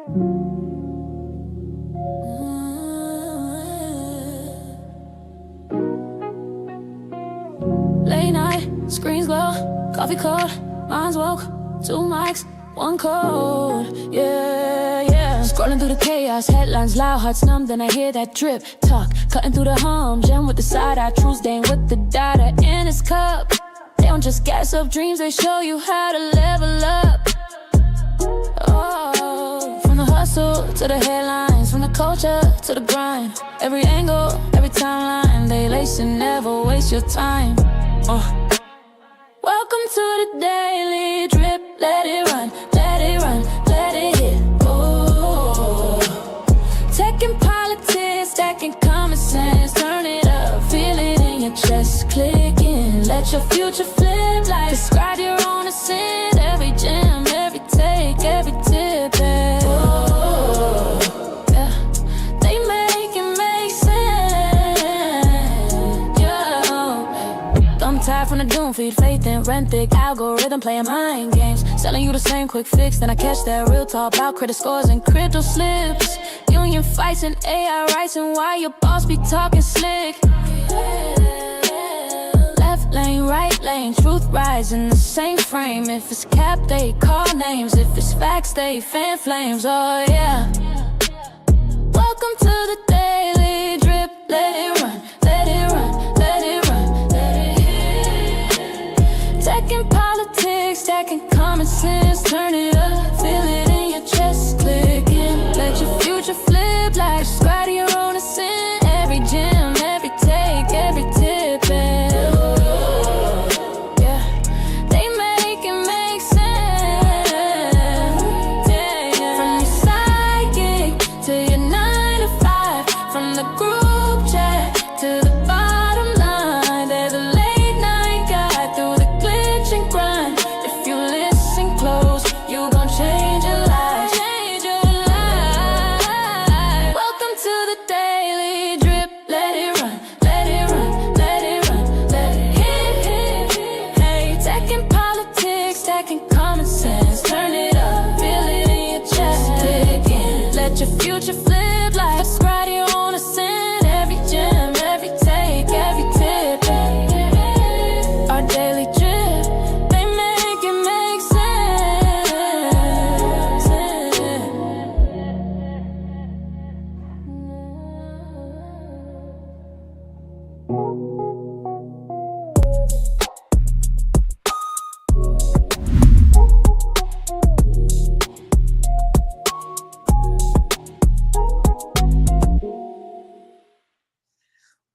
Late night, screens glow, coffee cold, minds woke, 2 mics, 1 code, yeah, yeah. Scrolling through the chaos, headlines loud, hearts numb, then I hear that drip talk. Cutting through the hum, gem with the side eye, true stain with the data in his cup. They don't just gas up dreams, they show you how to level up. Oh, from the hustle to the headlines, from the culture to the grind. Every angle, every timeline, they lace and never waste your time. Welcome to the daily drip, let it run, let it run, let it hit. Oh, tech and politics, stacking common sense, turn it up, feel it in your chest, clicking, let your future flip like describe your own ascent, every gem, every take, every tip, and oh, yeah, they make it make sense, yeah. I'm tired from the doom feed, faith in rent thick, algorithm playing mind games, selling you the same quick fix, then I catch that real talk about credit scores and crypto slips, union fights and AI rights, and why your boss be talking slick. Left lane, right lane, truth rise in the same frame. If it's cap, they call names. If it's facts, they fan flames. Oh yeah. Welcome to the daily drip. Let it run, let it run, let it run, let it hit. Tech and politics, stacking common sense. Turn it up, feel it in your chest, clicking. Let your future flip like describe to your own ascent. Every gem, every take, every tip, and oh, yeah, they make it make sense. Yeah, yeah. From your psychic to your 9 to 5, from the group chat to the bottom line, they're the late night guide through the glitch and grind. If you listen close, you gon' change your life. Change your life. Welcome to the daily drip. Let it run, let it run, let it run, let it hit. Hey, tech and politics, stacking common sense. Turn it up, feel it in your chest. Dig in, let your future flip like subscribe to your own ascent. Every gem, every take, every tip. Our daily drip, they make it make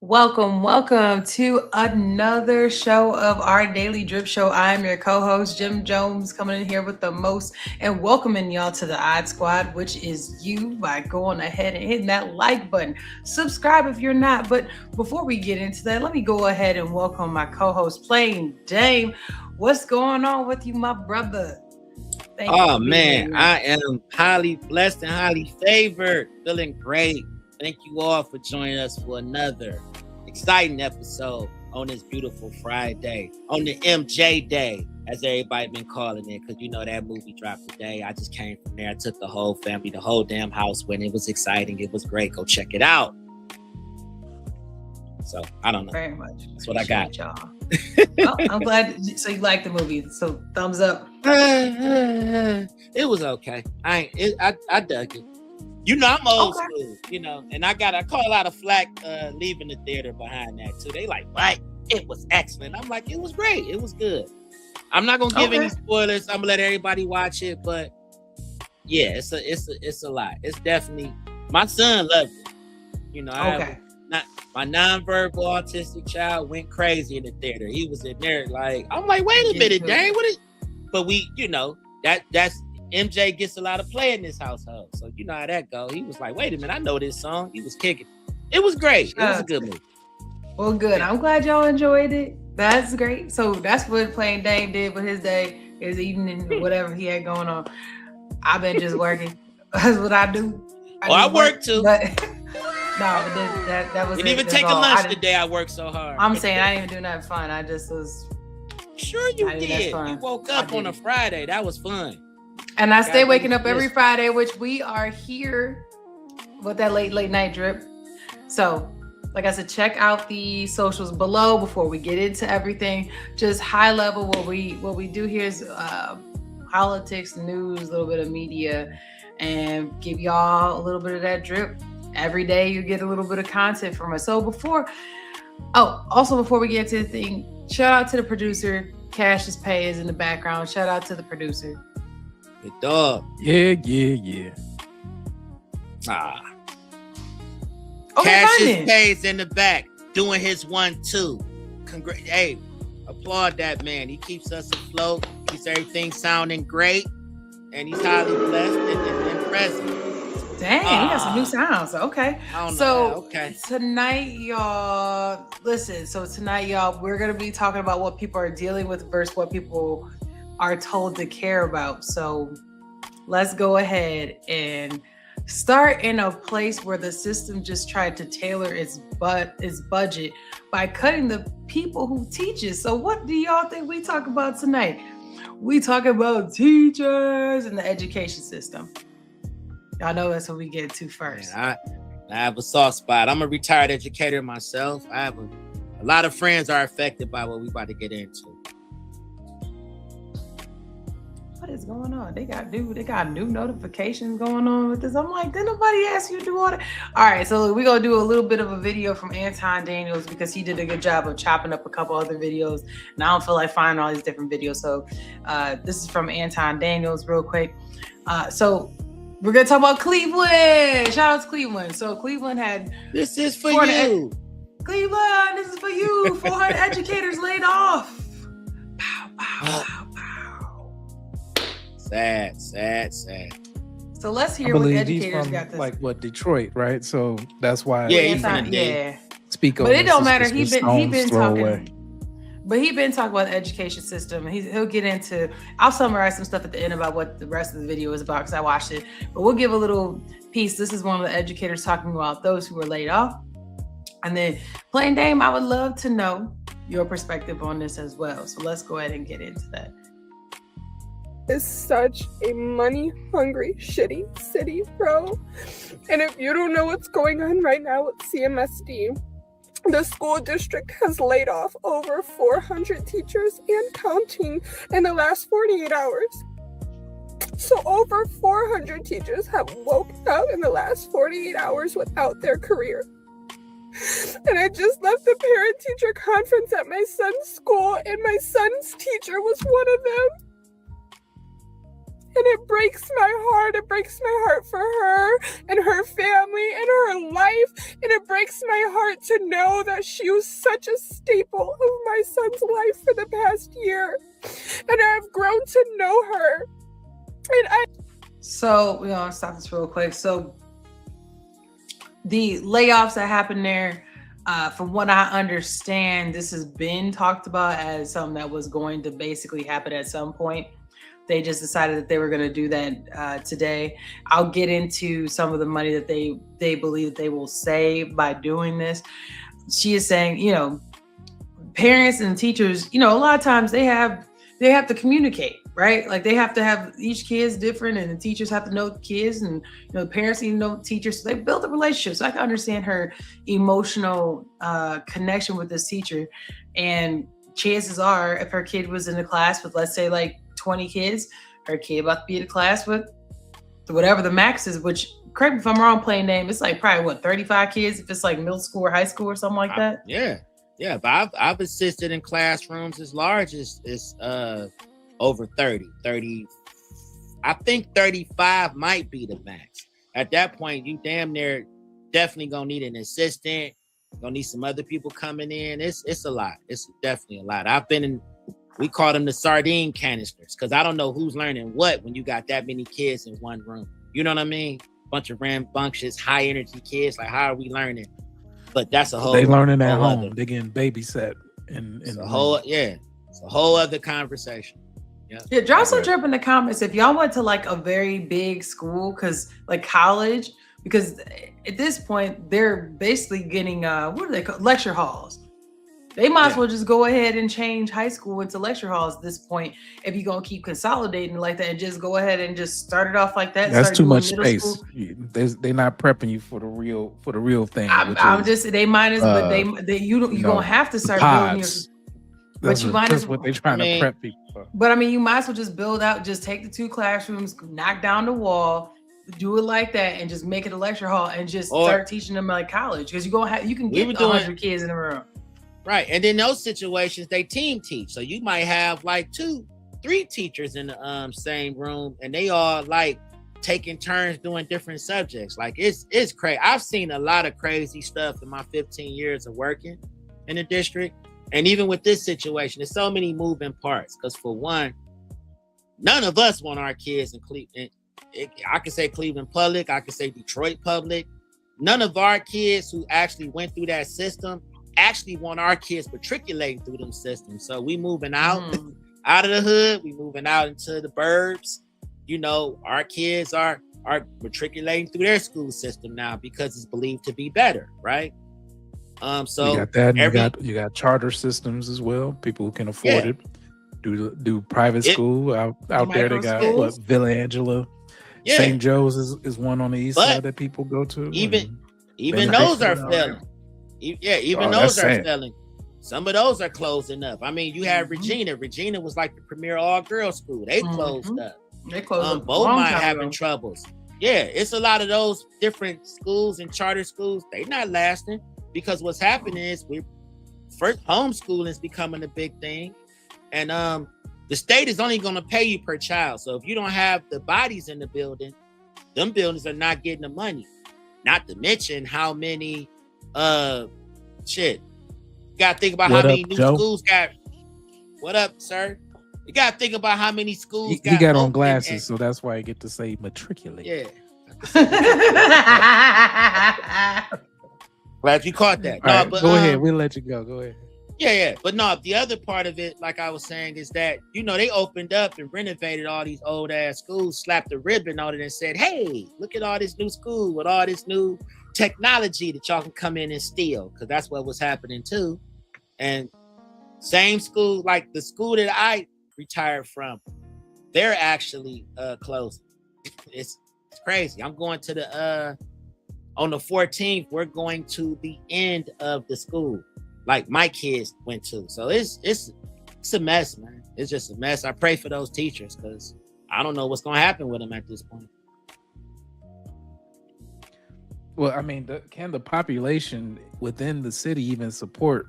Welcome to another show of our Daily Drip Show. I'm your co-host, Jim Jones, coming in here with the most and welcoming y'all to the Odd Squad, which is you, by going ahead and hitting that like button. Subscribe if you're not. But before we get into that, let me go ahead and welcome my co-host, Plain Dame. What's going on with you, my brother? Oh man, I am highly blessed and highly favored. Feeling great. Thank you all for joining us for another exciting episode on this beautiful Friday, on the MJ Day, as everybody been calling it, because you know that movie dropped today. I just came from there. I took the whole family, the whole damn house when it was exciting. It was great. Go check it out. So I don't know. Very much. That's what I got, y'all. Well, I'm glad. So you liked the movie. So thumbs up. It was okay. I dug it. You know, I'm old school, you know, and I call a lot of flack leaving the theater behind that too. They like, what? It was excellent. I'm like, it was great. It was good. I'm not gonna give any spoilers. I'm gonna let everybody watch it, but yeah, it's a lot. It's definitely, my son loved it. You know, my nonverbal autistic child went crazy in the theater. He was in there like, I'm like, wait a minute, dang, what is? But we, you know, that's MJ gets a lot of play in this household, so you know how that go. He was like, wait a minute, I know this song. He was kicking. It was great. It was a good movie. Well, good. I'm glad y'all enjoyed it. That's great. So that's what Plain Dame did with his day, his evening, whatever he had going on. I've been just working. That's what I do. I work too. But, no, but that was. Didn't even take a lunch today. I worked so hard. I'm saying I didn't even do nothing fun. I just was. Sure you did. You woke up on a Friday. That was fun. And I stay Gotta waking be up every this. Friday, which we are here with that late night drip. So, like I said, check out the socials below before we get into everything. Just high level, what we do here is politics, news, a little bit of media, and give y'all a little bit of that drip. Every day you get a little bit of content from us. So before we get to the thing, shout out to the producer. Cassius Pay is in the background. Shout out to the producer. Good dog. Yeah. Ah. Okay, Cassius fine then. Pay's in the back doing his 1-2. Hey, applaud that man. He keeps us afloat. Keeps everything sounding great, and he's highly blessed and present. Dang, we got some new sounds. Okay. I don't know. So Okay. tonight, y'all, listen. So tonight, y'all, we're gonna be talking about what people are dealing with versus what people are told to care about. So let's go ahead and start in a place where the system just tried to tailor its budget by cutting the people who teach it. So what do y'all think we talk about tonight? We talk about teachers and the education system. Y'all know that's what we get to first. Man, I have a soft spot. I'm a retired educator myself. I have a lot of friends are affected by what we about to get into. What is going on? They got new notifications going on with this. I'm like, did nobody ask you to do all that? All right, so we're gonna do a little bit of a video from Anton Daniels because he did a good job of chopping up a couple other videos, and I don't feel like finding all these different videos. So this is from Anton Daniels, real quick. So we're gonna talk about Cleveland. Shout out to Cleveland. So Cleveland had This is for 400 you. Cleveland, this is for you. 400 educators laid off. Pow, pow, pow, pow. Sad. So let's I hear what believe educators he's got from this. like what, Detroit, right? So that's why Yeah, he's from the yeah. speak on But it this. don't It's matter. just He stone's been throw talking. away. But he been talking about the education system. He'll get into. I'll summarize some stuff at the end about what the rest of the video is about because I watched it. But we'll give a little piece. This is one of the educators talking about those who were laid off. And then, Plain Dame, I would love to know your perspective on this as well. So let's go ahead and get into that. Is such a money-hungry, shitty city, bro. And if you don't know what's going on right now with CMSD, the school district has laid off over 400 teachers and counting in the last 48 hours. So over 400 teachers have woken up in the last 48 hours without their career. And I just left the parent-teacher conference at my son's school, and my son's teacher was one of them. And it breaks my heart. It breaks my heart for her and her family and her life. And it breaks my heart to know that she was such a staple of my son's life for the past year. And I've grown to know her. So we're gonna stop this real quick. So the layoffs that happened there, from what I understand, this has been talked about as something that was going to basically happen at some point. They just decided that they were going to do that today. I'll get into some of the money that they believe that they will save by doing this. She is saying, parents and teachers, a lot of times they have to communicate, right? Like they have to have each kid's different, and the teachers have to know the kids, and the parents need to know the teachers. So they build a relationship. So I can understand her emotional connection with this teacher. And chances are, if her kid was in a class with, let's say, like 20 kids, her kid about to be in a class with whatever the max is, which, correct me if I'm wrong, Plain Name, it's like probably 35 kids if it's like middle school or high school or something like that. Yeah, but I've assisted in classrooms as large as over 30. I think 35 might be the max. At that point, you damn near definitely gonna need an assistant, gonna need some other people coming in. It's a lot. It's definitely a lot. I've been in, we call them the sardine canisters, because I don't know who's learning what when you got that many kids in one room. You know what I mean? Bunch of rambunctious, high energy kids. Like, how are we learning? But that's a whole. They learning at home. Other, they getting babysat. It's a whole other conversation. Yeah, drop some drip in the comments if y'all went to like a very big school, because like college, because at this point they're basically getting what are they called, lecture halls. They might as Yeah. well just go ahead and change high school into lecture halls at this point. If you're gonna keep consolidating like that, and just go ahead and just start it off like that. That's Start too doing much middle space. school. They're not prepping you for the real thing, which I'm is just they might as, but uh, you're gonna have to the start building your. pods. But you might That's as what well. they're trying I to mean, prep people for. But I mean, you might as well just build out. Just take the 2 classrooms, knock down the wall, do it like that, and just make it a lecture hall, and just Or- start teaching them like college. Because you can We get were doing- 100 kids in a room. Right. And in those situations, they team teach. So you might have like 2-3 teachers in the same room, and they all like taking turns doing different subjects. Like it's crazy. I've seen a lot of crazy stuff in my 15 years of working in the district. And even with this situation, there's so many moving parts. Because for one, none of us want our kids in Cleveland. I can say Cleveland Public. I can say Detroit Public. None of our kids who actually went through that system actually want our kids matriculating through them systems. So we moving out of the hood. We moving out into the burbs. You know, our kids are matriculating through their school system now because it's believed to be better, right? So you got that. And you got charter systems as well. People who can afford it do private school out there. They got schools? Villa Angela, St. Joe's is one on the east side that people go to. Even Benedict those are and all failing. Even those are failing. Some of those are closing up. I mean, you have Regina. Regina was like the premier all-girls school. They closed up. They closed up. Beaumont having troubles. Yeah, it's a lot of those different schools and charter schools. They're not lasting because what's happening is homeschooling is becoming a big thing, and the state is only going to pay you per child. So if you don't have the bodies in the building, them buildings are not getting the money. Not to mention how many shit. You gotta think about how many new schools got. What up, sir? You gotta think about how many schools he got on glasses, so that's why I get to say matriculate. Yeah. Glad you caught that. Right, but go ahead. We'll let you go. Go ahead. Yeah. But no, the other part of it, like I was saying, is that, you know, they opened up and renovated all these old ass schools, slapped a ribbon on it and said, hey, look at all this new school with all this new technology that y'all can come in and steal, because that's what was happening too. And same school, like the school that I retired from, they're actually closing. It's crazy. I'm going to the on the 14th, we're going to the end of the school like my kids went to. So it's a mess, man. It's just a mess. I pray for those teachers because I don't know what's going to happen with them at this point. Well, I mean, can the population within the city even support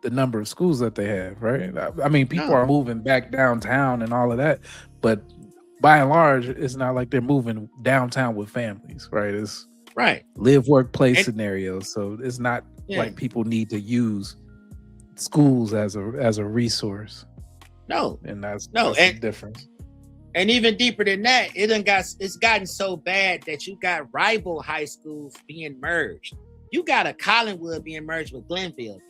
the number of schools that they have, right? I mean, people are moving back downtown and all of that, but by and large, it's not like they're moving downtown with families, right? It's live, work, play scenarios. So it's not like people need to use schools as a resource. No, and that's the difference. And even deeper than that, it's gotten so bad that you got rival high schools being merged. You got a Collinwood being merged with Glenville.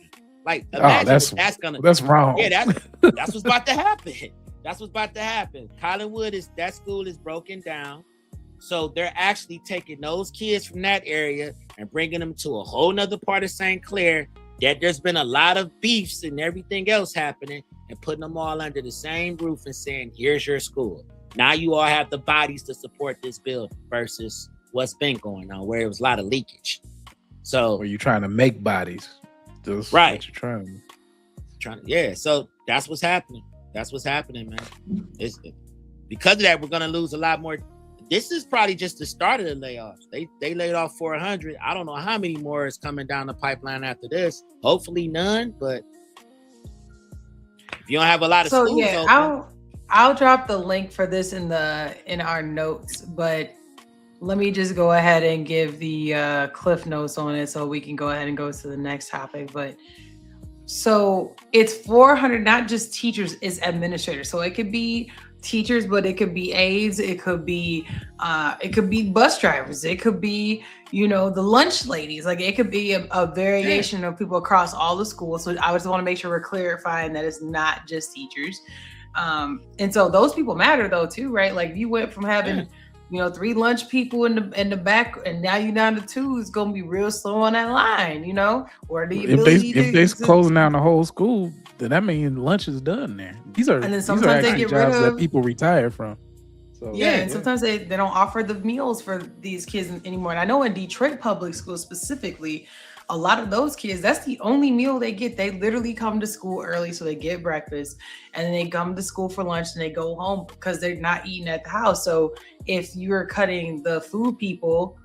Like, imagine that's wrong. Yeah, that's what's about to happen. That's what's about to happen. Collinwood that school is broken down. So they're actually taking those kids from that area and bringing them to a whole nother part of St. Clair that there's been a lot of beefs and everything else happening, and putting them all under the same roof and saying, here's your school. Now you all have the bodies to support this building versus what's been going on, where it was a lot of leakage. So or you're trying to make bodies. Just right. What you're trying to, yeah. So that's what's happening. That's what's happening, man. Because of that, we're gonna lose a lot more. This is probably just the start of the layoffs. They laid off 400. I don't know how many more is coming down the pipeline after this. Hopefully none, but if you don't have a lot of schools open, I'll drop the link for this in our notes, but let me just go ahead and give the cliff notes on it so we can go ahead and go to the next topic. But so it's 400, not just teachers, it's administrators. So it could be teachers, but it could be aides, it could be bus drivers, it could be, the lunch ladies. Like it could be a variation of people across all the schools. So I just want to make sure we're clarifying that it's not just teachers. And so those people matter though too, right? Like you went from having 3 lunch people in the back, and now you're down to 2. It's gonna be real slow on that line, or the ability if they to closing down the whole school, then that means lunch is done there. These are sometimes they actually get rid jobs that of people retire from. So, and sometimes they don't offer the meals for these kids anymore. And I know in Detroit public schools specifically, a lot of those kids, that's the only meal they get. They literally come to school early, so they get breakfast, and then they come to school for lunch, and they go home because they're not eating at the house. So if you're cutting the food people,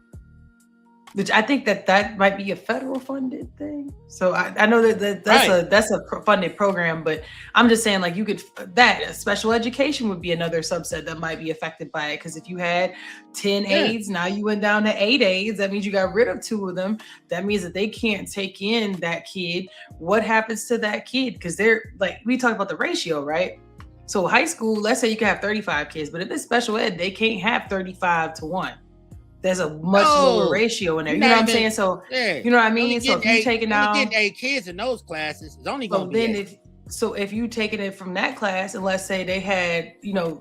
which I think that might be a federal funded thing. So I know that's a funded program, but I'm just saying, like, you could special education would be another subset that might be affected by it. Because if you had 10 aides, now you went down to 8 aides. That means you got rid of 2 of them. That means that they can't take in that kid. What happens to that kid? Because they're like, we talked about the ratio, right? So high school, let's say you can have 35 kids, but if it's special ed, they can't have 35 to 1. There's a much lower ratio in there. You know what I'm saying? So, you know what I mean? So if you're taking out 8 kids in those classes, it's only going to be if you taking it from that class, and let's say they had,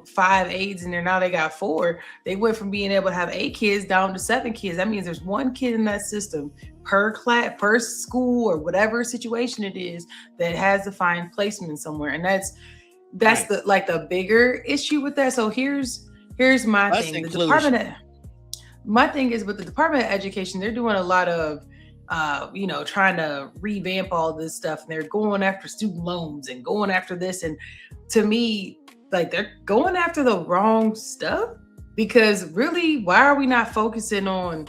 5 aides in there, now they got 4, they went from being able to have 8 kids down to 7 kids. That means there's 1 kid in that system per class, per school, or whatever situation it is that has to find placement somewhere. And that's right. the bigger issue with that. So here's my thing. My thing is with the Department of Education, they're doing a lot of, trying to revamp all this stuff. And they're going after student loans and going after this. And to me, like, they're going after the wrong stuff, because really, why are we not focusing on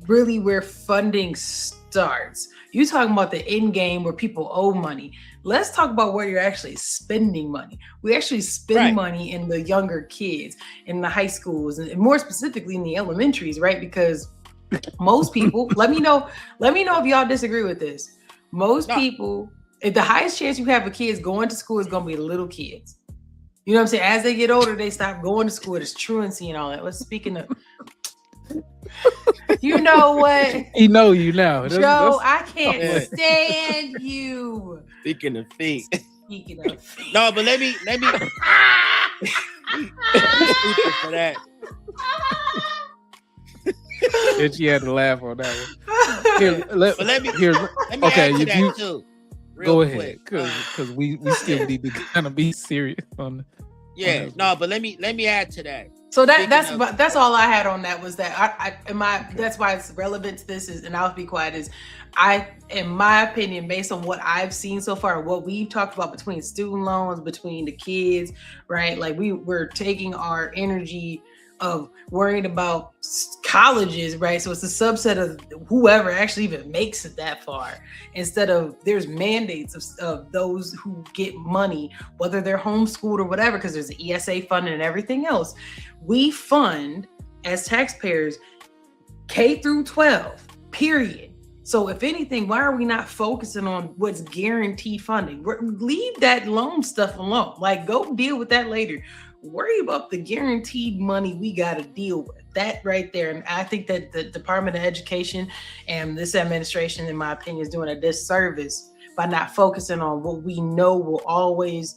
really where funding starts? You talking about the end game where people owe money. Let's talk about where you're actually spending money. We actually spend money in the younger kids, in the high schools, and more specifically in the elementaries, right? Because most people, let me know if y'all disagree with this. Most people, if the highest chance you have of kids going to school is going to be little kids. You know what I'm saying? As they get older, they stop going to school. There's truancy and all that. Let's speaking of. You know what? You now. Joe, I can't stand you. Speaking of feet. No, but let me for that. And she had to laugh on that one. Let me add to that too. Go ahead, because we still need to kind of be serious on. But let me add to that. So that's all I had on that, was that that's why it's relevant to this is, and I'll be quiet, is in my opinion, based on what I've seen so far, what we've talked about between student loans, between the kids, right? Like we're taking our energy of worrying about colleges, right? So it's a subset of whoever actually even makes it that far, instead of there's mandates of those who get money, whether they're homeschooled or whatever, because there's the ESA fund and everything else. We fund as taxpayers K through 12, period. So if anything, why are we not focusing on what's guaranteed funding? Leave that loan stuff alone. Like, go deal with that later. Worry about the guaranteed money we got to deal with. That right there. And I think that the Department of Education and this administration, in my opinion, is doing a disservice by not focusing on what we know will always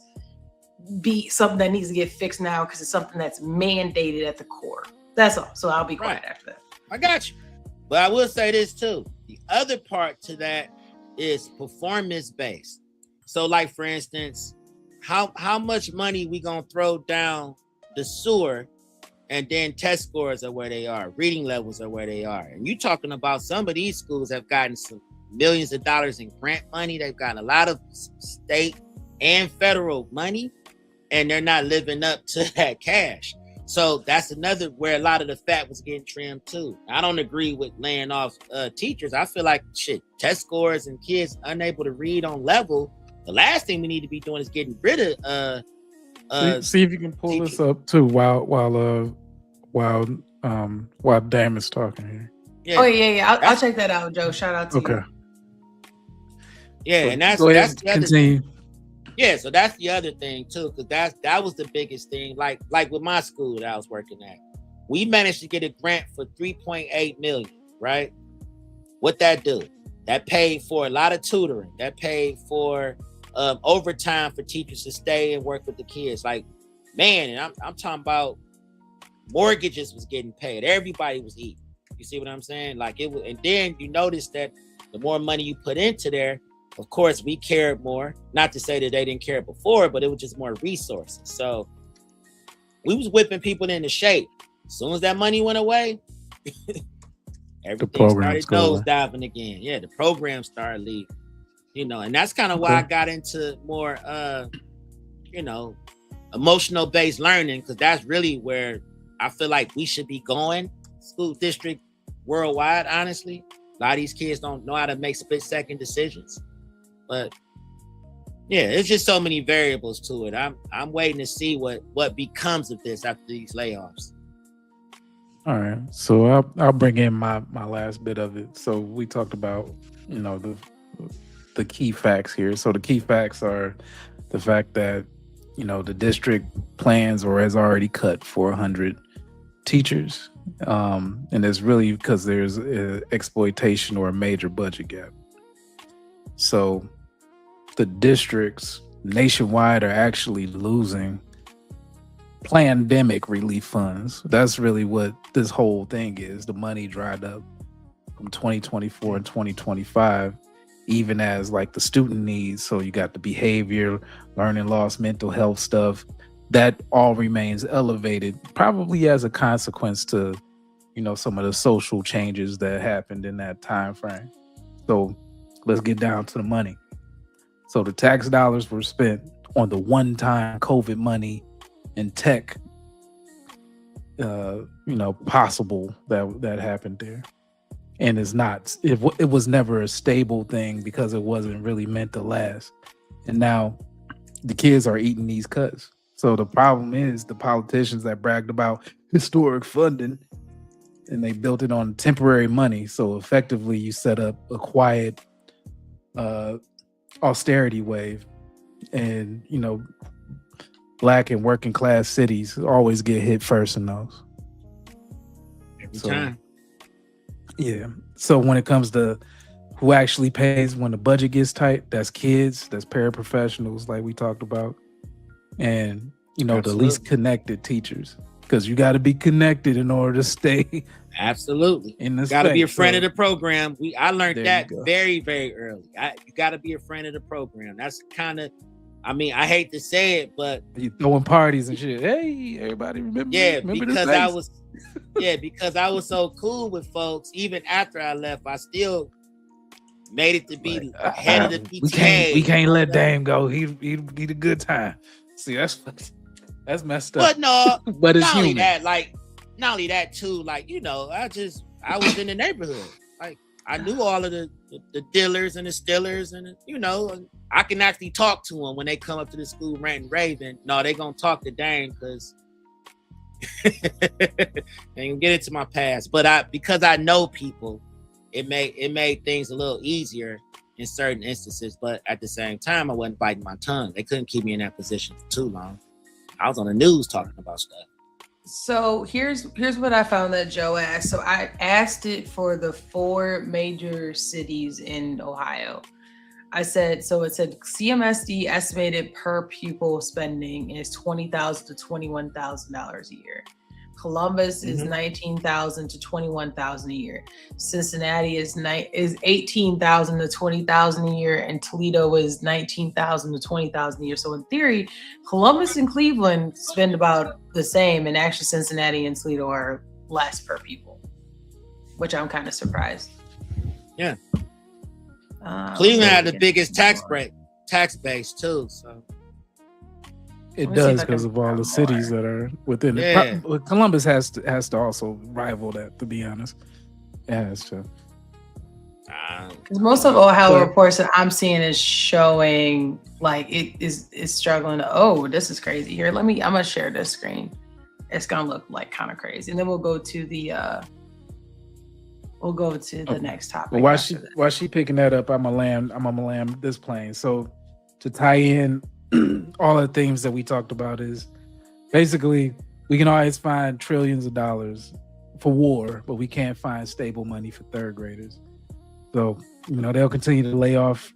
be something that needs to get fixed now, because it's something that's mandated at the core. That's all. So I'll be quiet after that. I got you. But I will say this too. The other part to that is performance based. So like, for instance, how much money we gonna throw down the sewer, and then test scores are where they are, reading levels are where they are. And you talking about some of these schools have gotten some millions of dollars in grant money. They've gotten a lot of state and federal money, and they're not living up to that cash. So that's another where a lot of the fat was getting trimmed too. I don't agree with laying off teachers. I feel like test scores and kids unable to read on level. The last thing we need to be doing is getting rid of. See if you can pull this up too while Dam is talking here. Yeah. Oh yeah. I'll check that out, Joe. Shout out to you. Yeah, so, and that's the other thing. Yeah, so that's the other thing too, because that was the biggest thing. Like with my school that I was working at, we managed to get a grant for $3.8 million. Right? What that do? That paid for a lot of tutoring. That paid for overtime for teachers to stay and work with the kids. Like, man, and I'm talking about mortgages was getting paid. Everybody was eating. You see what I'm saying? Like it was, and then you notice that the more money you put into there, of course, we cared more. Not to say that they didn't care before, but it was just more resources. So we was whipping people into shape. As soon as that money went away, everything started nosediving again. Yeah, the program started leaving. You know, and that's kind of why I got into more, you know, emotional based learning, because that's really where I feel like we should be going. School district worldwide, honestly. A lot of these kids don't know how to make split-second decisions. But yeah, it's just so many variables to it. I'm waiting to see what becomes of this after these layoffs. All right, so I'll bring in my last bit of it. So we talked about, you know, the key facts here. So the key facts are the fact that, you know, the district plans or has already cut 400 teachers, and it's really because there's exploitation or a major budget gap. So the districts nationwide are actually losing pandemic relief funds. That's really what this whole thing is. The money dried up from 2024 and 2025, even as like the student needs. So you got the behavior, learning loss, mental health stuff, that all remains elevated, probably as a consequence to, you know, some of the social changes that happened in that time frame. So let's get down to the money. So the tax dollars were spent on the one-time COVID money and tech, you know, possible that happened there. And it's not, it was never a stable thing because it wasn't really meant to last. And now the kids are eating these cuts. So the problem is the politicians that bragged about historic funding, and they built it on temporary money. So effectively you set up a quiet austerity wave, and, you know, Black and working class cities always get hit first in those. Every time. Yeah. So when it comes to who actually pays when the budget gets tight, that's kids, that's paraprofessionals like we talked about, and, you know, the least connected teachers, because you got to be connected in order to stay. Absolutely. In the got to be a friend so, of the program. I learned that very, very early. You got to be a friend of the program. That's kind of, I mean, I hate to say it, but you throwing parties and shit. Hey, everybody remember? Yeah, remember because I was so cool with folks. Even after I left, I still made it to be head of the PTA. We can't let Dame go. He a good time. See, that's messed up. But no, but it's not only human. that, like, not only that too, like, you know, I was in the neighborhood. Like, I knew all of the dealers and the stillers, and, you know, I can actually talk to them when they come up to the school ranting raving. No, they gonna talk to Dame because they can get into my past. But because I know people, it made things a little easier in certain instances. But at the same time, I wasn't biting my tongue. They couldn't keep me in that position for too long. I was on the news talking about stuff. So here's what I found that Joe asked. So I asked it for the 4 major cities in Ohio. I said, so it said CMSD estimated per pupil spending is $20,000 to $21,000 a year. Columbus is $19,000 to $21,000 a year. Cincinnati is $18,000 to $20,000 a year, and Toledo is $19,000 to $20,000 a year. So in theory, Columbus and Cleveland spend about the same, and actually Cincinnati and Toledo are less per pupil, which I'm kind of surprised. Yeah. Cleveland had the biggest tax base too, so. It does because of all the cities that are within it. Columbus has to also rival that, to be honest. It has to. Because most of Ohio reports that I'm seeing is showing like it is struggling to, oh, this is crazy. Here, I'm gonna share this screen. It's gonna look like kind of crazy. And then we'll go to the next topic. Well, while she picking that up, I'm gonna land this plane. So to tie in all the things that we talked about is basically we can always find trillions of dollars for war, but we can't find stable money for third graders. So, you know, they'll continue to lay off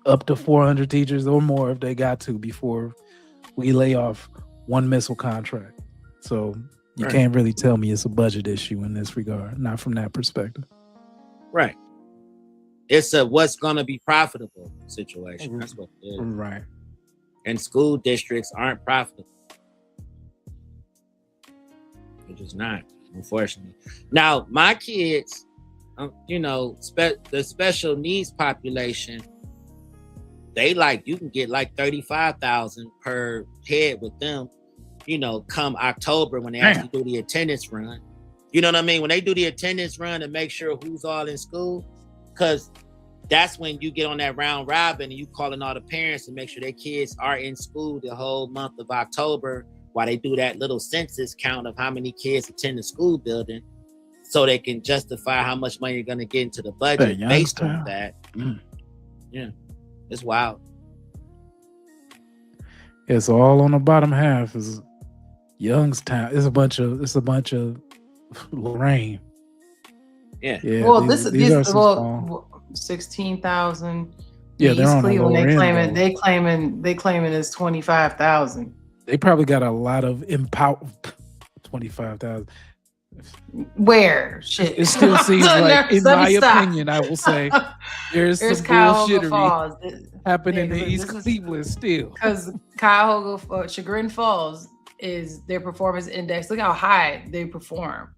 up to 400 teachers or more if they got to before we lay off one missile contract. So You Right. can't really tell me it's a budget issue in this regard. Not from that perspective. Right. It's a what's gonna be profitable situation. That's what it is. Right. And school districts aren't profitable. They're just not, unfortunately. Now, my kids, you know, the special needs population, they like, you can get like 35,000 per head with them, you know, come October when they actually do the attendance run. You know what I mean? When they do the attendance run and make sure who's all in school, because that's when you get on that round robin and you calling all the parents to make sure their kids are in school the whole month of October while they do that little census count of how many kids attend the school building so they can justify how much money you're going to get into the budget based on that. Yeah, it's wild. It's all on the bottom half is Youngstown. It's a bunch of Lorraine. Yeah. Well, these are some small. 16,000. Yeah, they're on the Cleveland. lower end, They claiming it's 25,000. They probably got a lot of 25,000. Where shit? It still seems like, in my opinion, I will say there's some bullshittery happening in East Cleveland still. Because Cuyahoga, Chagrin Falls is their performance index. Look how high they perform.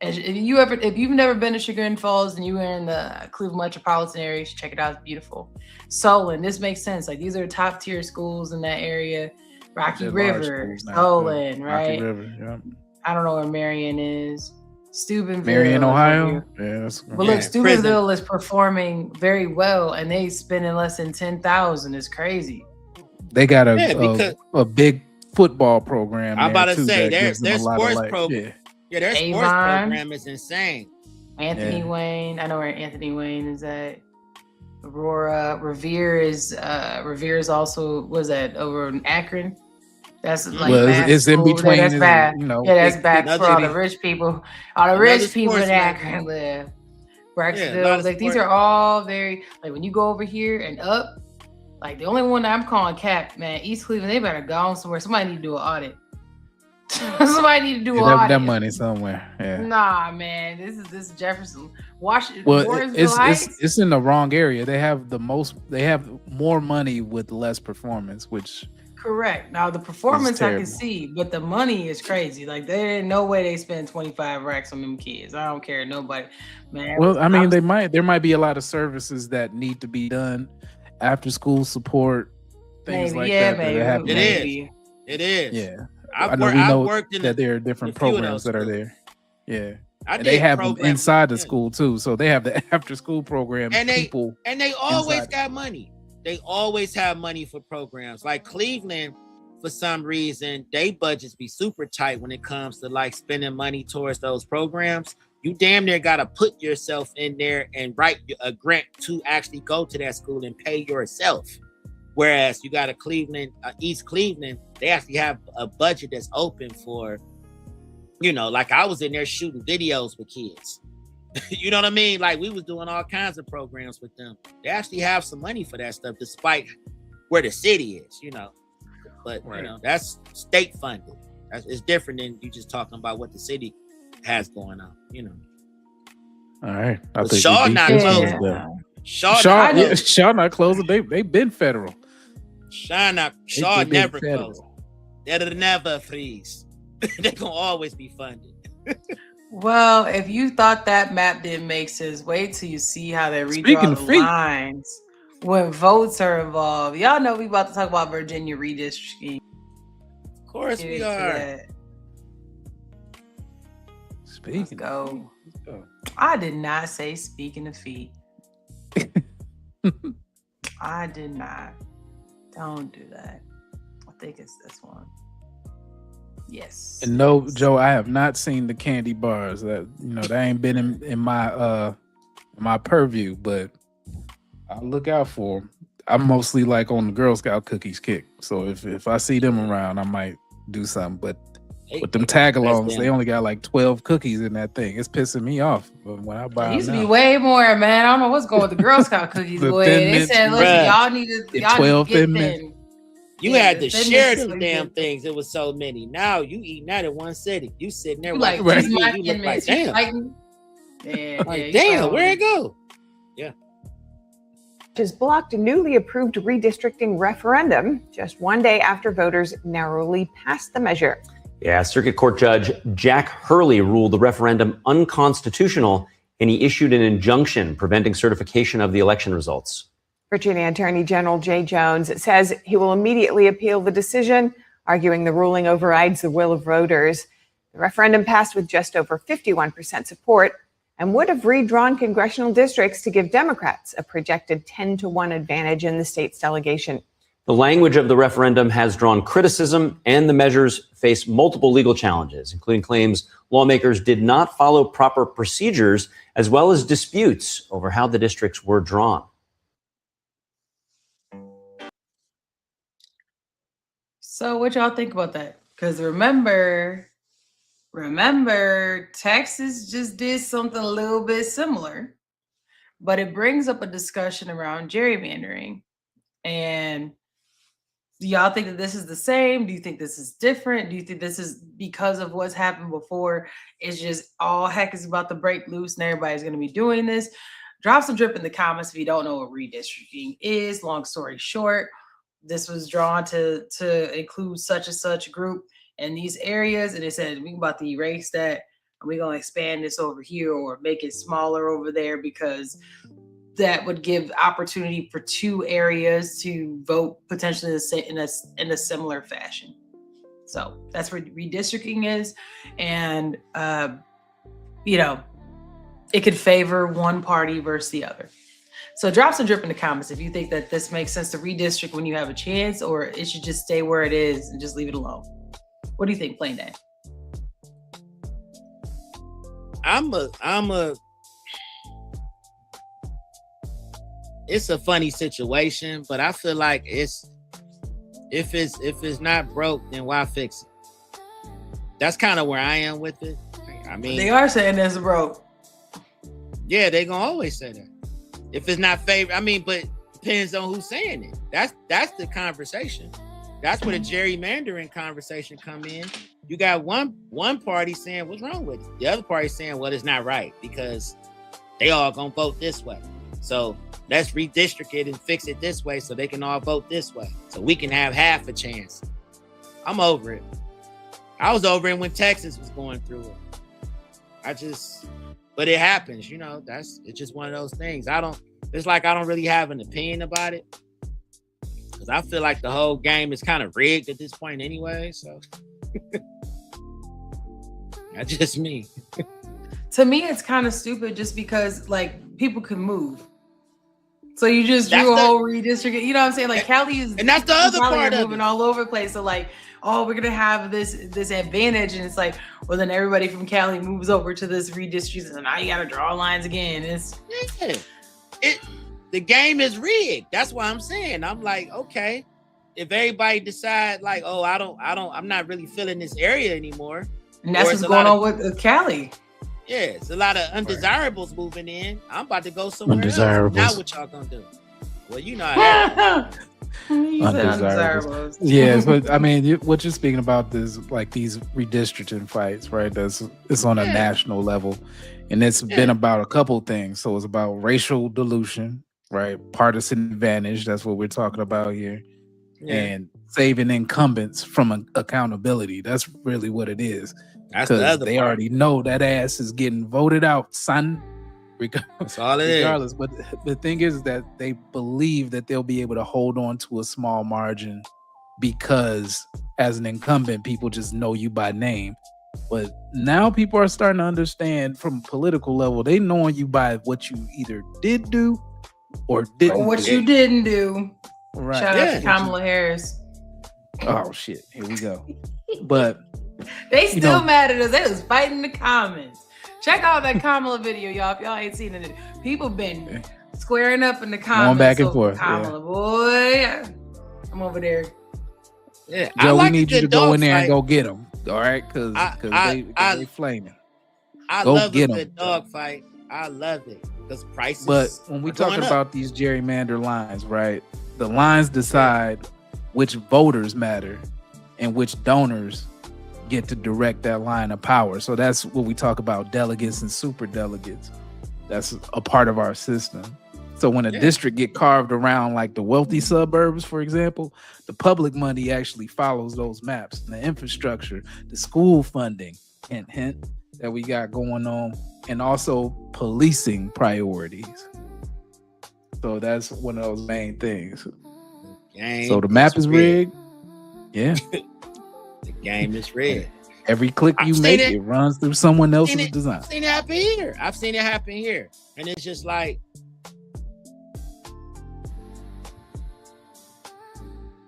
And if you've never been to Chagrin Falls and you were in the Cleveland metropolitan area, you should check it out. It's beautiful. Solon, this makes sense. Like these are top tier schools in that area. Rocky River, Solon, right? Rocky River, yeah. I don't know where Marion is. Steubenville, Marion, Ohio. Yeah, but look, Steubenville is performing very well, and they spending less than 10,000. It's crazy. They got a big football program. I'm about to say their sports program. Yeah, their sports program is insane. Anthony Wayne, I know where Anthony Wayne is at. Aurora, Revere is also was that over in Akron. That's like it's in between. That's bad. You know, that's bad for all the rich people. All the rich people in Akron live. Braxtonville, like these are all very like when you go over here and up. Like the only one that I'm calling cap, man, East Cleveland, they better go somewhere. Somebody need to do an audit. Somebody need to do an audit. That money somewhere. Yeah. Nah, man, this is Jefferson, Washington. Well, it's in the wrong area. They have more money with less performance, which. Correct. Now the performance I can see, but the money is crazy. Like there ain't no way they spend 25 racks on them kids. I don't care nobody, man. Well, I mean, there might be a lot of services that need to be done, after school support, things like that. Maybe. It is. Yeah. I know worked in that there are different programs that are there. Yeah. And they have them inside the school too. So they have the after school program and they always got money. They always have money for programs. Like Cleveland, for some reason, they budgets be super tight when it comes to like spending money towards those programs. You damn near got to put yourself in there and write a grant to actually go to that school and pay yourself. Whereas you got East Cleveland, they actually have a budget that's open for, you know, like I was in there shooting videos with kids. You know what I mean? Like we was doing all kinds of programs with them. They actually have some money for that stuff, despite where the city is, you know. But you know, that's state funded. It's different than you just talking about what the city has going on, you know. All right. Shaw not closing. Shaw not closing. They've been federal. Shaw never closing. They'll never freeze. They're gonna always be funded. Well, if you thought that map didn't make sense, wait till you see how they redraw the lines when votes are involved. Y'all know we about to talk about Virginia redistricting. Of course we are. Let's go. I did not say speaking of feet. I did not. Don't do that. I think it's this one. Yes. And no, Joe, I have not seen the candy bars. That that ain't been in my purview, but I'll look out for them. I'm mostly like on the Girl Scout cookies kick. So if I see them around, I might do something. But with them tag-alongs, they only got like 12 cookies in that thing. It's pissing me off. But when I buy it used to be way more, man. I don't know what's going with the Girl Scout cookies. They said, listen, y'all need to get thin. You Yeah, had to then share it's them so damn good. things. It was so many. Now you eating that in one sitting. You sitting there You like, watching these TV, my you look 10 like, minutes. You damn. fighting? Yeah, Like, you damn, fight where on it go? Has blocked a newly approved redistricting referendum just one day after voters narrowly passed the measure. Yeah, Circuit Court Judge Jack Hurley ruled the referendum unconstitutional, and he issued an injunction preventing certification of the election results. Virginia Attorney General Jay Jones says he will immediately appeal the decision, arguing the ruling overrides the will of voters. The referendum passed with just over 51% support and would have redrawn congressional districts to give Democrats a projected 10-1 advantage in the state's delegation. The language of the referendum has drawn criticism, and the measures face multiple legal challenges, including claims lawmakers did not follow proper procedures, as well as disputes over how the districts were drawn. So what y'all think about that? Because remember, Texas just did something a little bit similar, but it brings up a discussion around gerrymandering. And do y'all think that this is the same? Do you think this is different? Do you think this is because of what's happened before? It's just all heck is about to break loose and everybody's going to be doing this. Drop some drip in the comments if you don't know what redistricting is. Long story short, this was drawn to include such and such group in these areas, and it said we about to erase that, and we're going to expand this over here or make it smaller over there because that would give opportunity for two areas to vote potentially in a similar fashion. So that's what redistricting is, and it could favor one party versus the other. So drop some drip in the comments if you think that this makes sense to redistrict when you have a chance, or it should just stay where it is and just leave it alone. What do you think, Plain Dan? It's a funny situation, but I feel like if it's not broke, then why fix it? That's kind of where I am with it. I mean, they are saying it's broke. Yeah, they gonna always say that. If it's not favorite, I mean, but depends on who's saying it. That's the conversation. That's where the gerrymandering conversation come in. You got one party saying what's wrong with it. The other party saying, well, it's not right because they all gonna vote this way. So let's redistrict it and fix it this way so they can all vote this way. So we can have half a chance. I'm over it. I was over it when Texas was going through it. But it happens, it's just one of those things. I don't really have an opinion about it. Because I feel like the whole game is kind of rigged at this point anyway. So that's just me. To me, it's kind of stupid just because people can move. So you just drew a whole redistricting. You know what I'm saying? Like Cali is, and that's the other part of moving all over the place. So we're gonna have this advantage, and it's like, well, then everybody from Cali moves over to this redistricting, and now you gotta draw lines again. The game is rigged. That's why I'm saying. I'm like, okay, if everybody decide I'm not really feeling this area anymore, and that's what's going on with Cali. Yeah, it's a lot of undesirables moving in. I'm about to go somewhere else. Now what y'all gonna do? Well, you know how undesirables. Yeah, but I mean, what you're speaking about is like these redistricting fights, right? It's on a national level, and it's been about a couple things. So it's about racial dilution, right? Partisan advantage. That's what we're talking about here, and saving incumbents from accountability. That's really what it is. Because they already know that ass is getting voted out, son. That's all it is. But the thing is that they believe that they'll be able to hold on to a small margin because as an incumbent, people just know you by name. But now people are starting to understand from a political level, they knowing you by what you either did do or didn't or what do. you didn't do. Right. Shout out to Kamala Harris. Oh, shit. Here we go. But they still mad at us. They was fighting in the comments. Check out that Kamala video, y'all. If y'all ain't seen it, people been squaring up in the comments. Going back and forth. Kamala, boy, I'm over there. Yeah, Joe, we need you to go in there and go get them. All right, because they flaming. I love a good dog fight. I love it because prices. But when we talk about these gerrymander lines, right? The lines decide which voters matter and which donors get to direct that line of power. So that's what we talk about, delegates and super delegates. That's a part of our system. So when a district get carved around like the wealthy suburbs, for example, the public money actually follows those maps. And the infrastructure, the school funding, hint, hint, that we got going on, and also policing priorities. So that's one of those main things. So the map is rigged. Yeah. The game is rigged. Every click you make, it runs through someone else's design. I've seen it happen here. I've seen it happen here. And it's just like,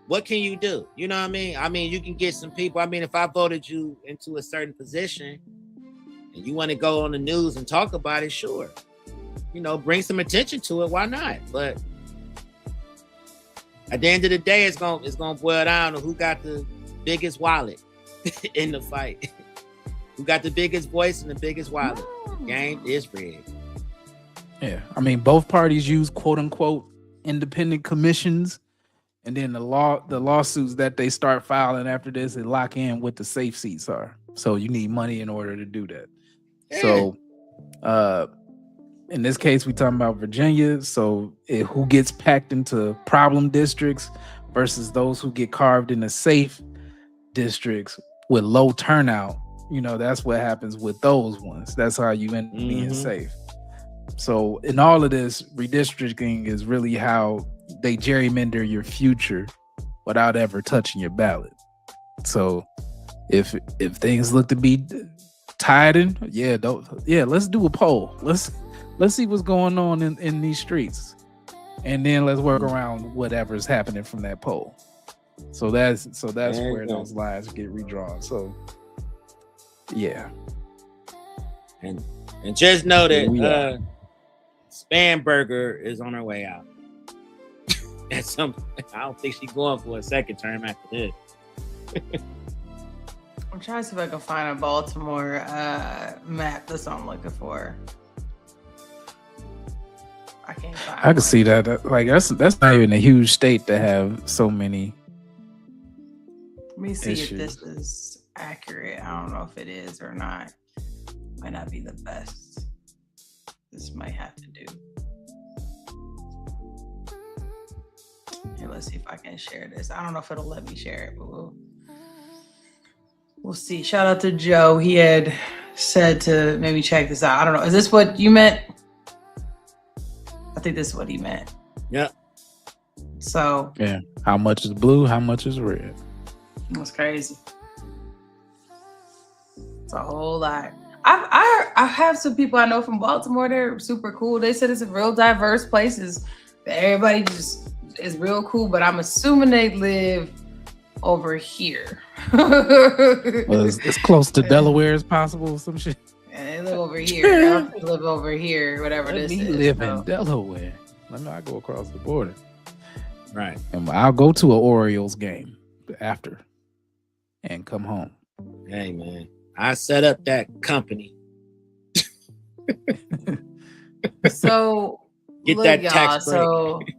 what can you do? You know what I mean? I mean, you can get some people. I mean, if I voted you into a certain position and you want to go on the news and talk about it, sure. You know, bring some attention to it. Why not? But at the end of the day, it's gonna boil down to who got the biggest wallet in the fight. Who got the biggest voice and the biggest wallet? Game is rigged. Yeah, I mean, both parties use quote unquote independent commissions, and then the lawsuits that they start filing after this, they lock in what the safe seats are. So you need money in order to do that. Yeah. So in this case, we talking about Virginia. So who gets packed into problem districts versus those who get carved into safe districts with low turnout. You know, that's what happens with those ones. That's how you end up being safe. So in all of this, redistricting is really how they gerrymander your future without ever touching your ballot. So if things look to be tied let's do a poll. Let's see what's going on in these streets, and then let's work around whatever's happening from that poll. So that's where those lines get redrawn. So yeah, and just know that Spanberger is on her way out. I don't think she's going for a second term after this. I'm trying to see if I can find a Baltimore map. That's what I'm looking for. I can't find. I can see that. Like that's not even a huge state to have so many. Let me see issues. if this is accurate. I don't know if it is or not. Might not be the best. This might have to do. Here, let's see if I can share this. I don't know if it'll let me share it, but we'll see. Shout out to Joe. He had said to maybe check this out. I don't know. Is this what you meant? I think this is what he meant. Yeah. So yeah, how much is blue? How much is red? That's crazy. It's a whole lot. I have some people I know from Baltimore. They're super cool. They said it's a real diverse places. Everybody just is real cool, but I'm assuming they live over here. Well, as close to Delaware as possible, some shit. And they live over here. They live over here, whatever this is. Live in Delaware. I go across the border. Right. And I'll go to an Orioles game after and come home. Hey, man. I set up that company. So get look, that y'all, tax break.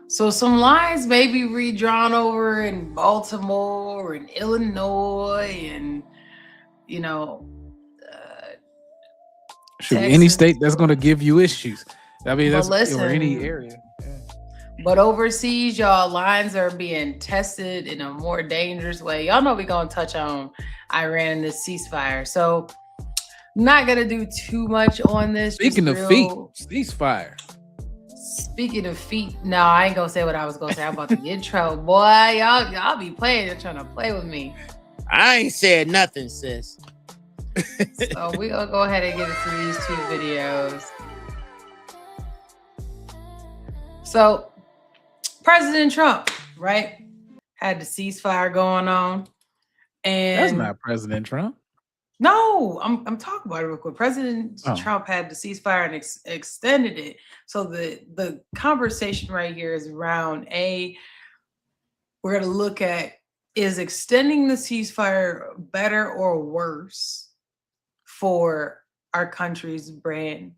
So some lines may be redrawn over in Baltimore and Illinois and any state that's going to give you issues. I mean, that's or any area. Yeah. But overseas, y'all, lines are being tested in a more dangerous way. Y'all know we're going to touch on Iran and this ceasefire. So not going to do too much on this. Speaking of feet, ceasefire. Speaking of feet, no, I ain't going to say what I was going to say. I'm about to get in trouble. Boy, y'all be playing. You're trying to play with me. I ain't said nothing, sis. So we're going to go ahead and get into these two videos. So President Trump, right, had the ceasefire going on. And that's not President Trump. No, I'm talking about it real quick. President Trump had the ceasefire and extended it. So the conversation right here is around we're going to look at, is extending the ceasefire better or worse for our country's brand,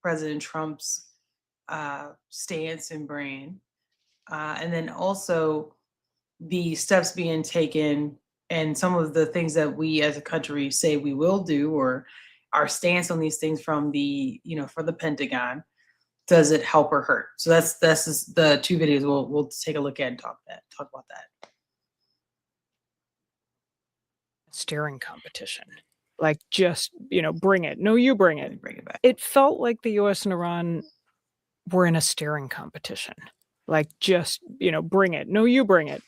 President Trump's stance and brand? And then also, the steps being taken and some of the things that we as a country say we will do, or our stance on these things from the, for the Pentagon, does it help or hurt? So that's just the two videos we'll take a look at and talk about that. Staring competition. Like, just, bring it. No, you bring it. Bring it back. It felt like the US and Iran were in a staring competition. Like, just, bring it. No, you bring it.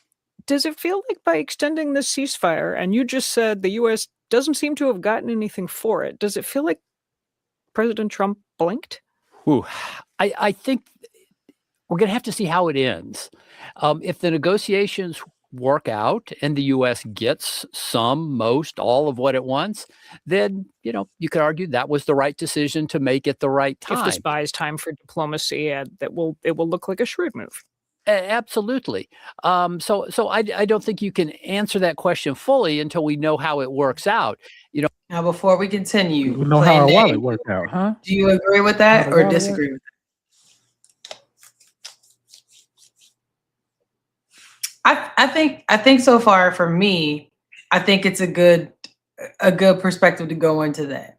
Does it feel like by extending this ceasefire, and you just said the US doesn't seem to have gotten anything for it, does it feel like President Trump blinked? Ooh, I think we're going to have to see how it ends. If the negotiations work out and the U.S. gets some, most, all of what it wants, then, you could argue that was the right decision to make at the right time. If this buys time for diplomacy, it will look like a shrewd move. Absolutely. So I don't think you can answer that question fully until we know how it works out. Now, before we continue, We know how our wallet worked out, huh? do you agree with that How the or wallet disagree with that? I think so far for me, I think it's a good perspective to go into that.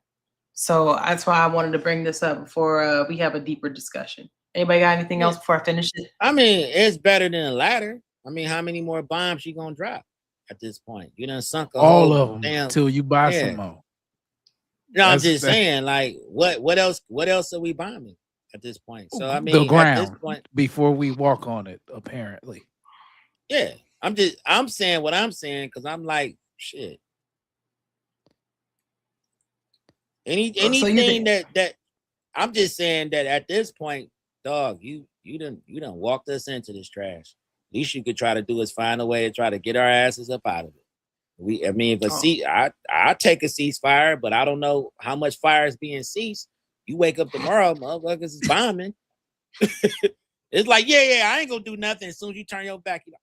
So that's why I wanted to bring this up before we have a deeper discussion. Anybody got anything else before I finish it? I mean, it's better than a ladder. I mean, how many more bombs you gonna drop at this point? You done sunk All whole of them damn. until you buy Yeah. some more. No, I'm That's- just that's- saying, like, what else are we bombing at this point? So I mean, the at this ground point, before we walk on it, apparently. yeah, I'm saying what I'm saying because I'm like, shit. So you Anything think- that I'm just saying that at this point, dog, you done walked us into this trash. Least you could try to do is find a way to try to get our asses up out of it. I take a ceasefire, but I don't know how much fire is being ceased. You wake up tomorrow, motherfuckers is bombing. It's like, yeah, I ain't gonna do nothing. As soon as you turn your back, you're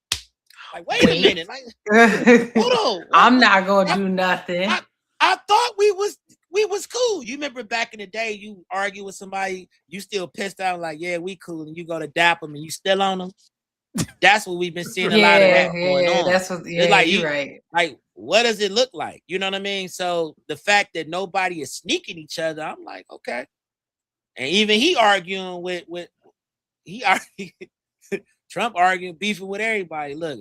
like, wait a minute, like, hold on. I'm not gonna do nothing. I thought we was cool. You remember back in the day, you argue with somebody, you still pissed out, like, yeah, we cool, and you go to dap them and you still on them. That's what we've been seeing a lot of that going on. That's what. Yeah, It's like you're right. Like, what does it look like? You know what I mean? So the fact that nobody is sneaking each other, I'm like, okay. And even he arguing with Trump arguing, beefing with everybody. Look,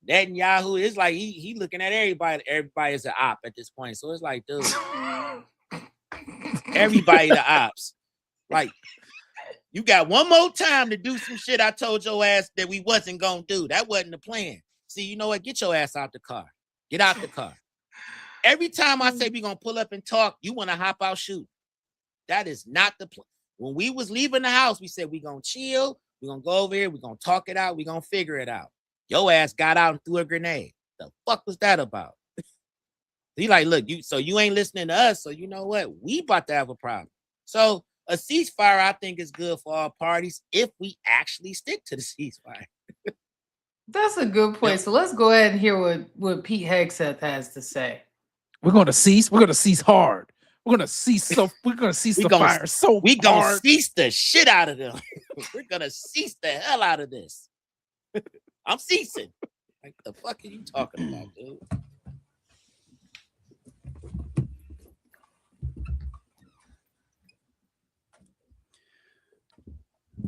Netanyahu is like he looking at everybody. Everybody is an op at this point. So it's like, dude, everybody the ops. Like, you got one more time to do some shit I told your ass that we wasn't gonna do. That wasn't the plan. See, you know what? Get your ass out the car. Get out the car. Every time I say we gonna pull up and talk, you want to hop out shoot. That is not the plan. When we was leaving the house, we said we gonna chill. We gonna go over here. We gonna talk it out. We gonna figure it out. Your ass got out and threw a grenade. The fuck was that about? He like, look, you ain't listening to us. So you know what? We about to have a problem. So a ceasefire, I think, is good for all parties if we actually stick to the ceasefire. That's a good point. So let's go ahead and hear what Pete Hegseth has to say. We're gonna cease. We're gonna cease hard. We're gonna cease. We're gonna cease the fire. So we gonna hard. cease the shit out of them. We're gonna cease the hell out of this. I'm ceasing. Like, the fuck are you talking about, dude?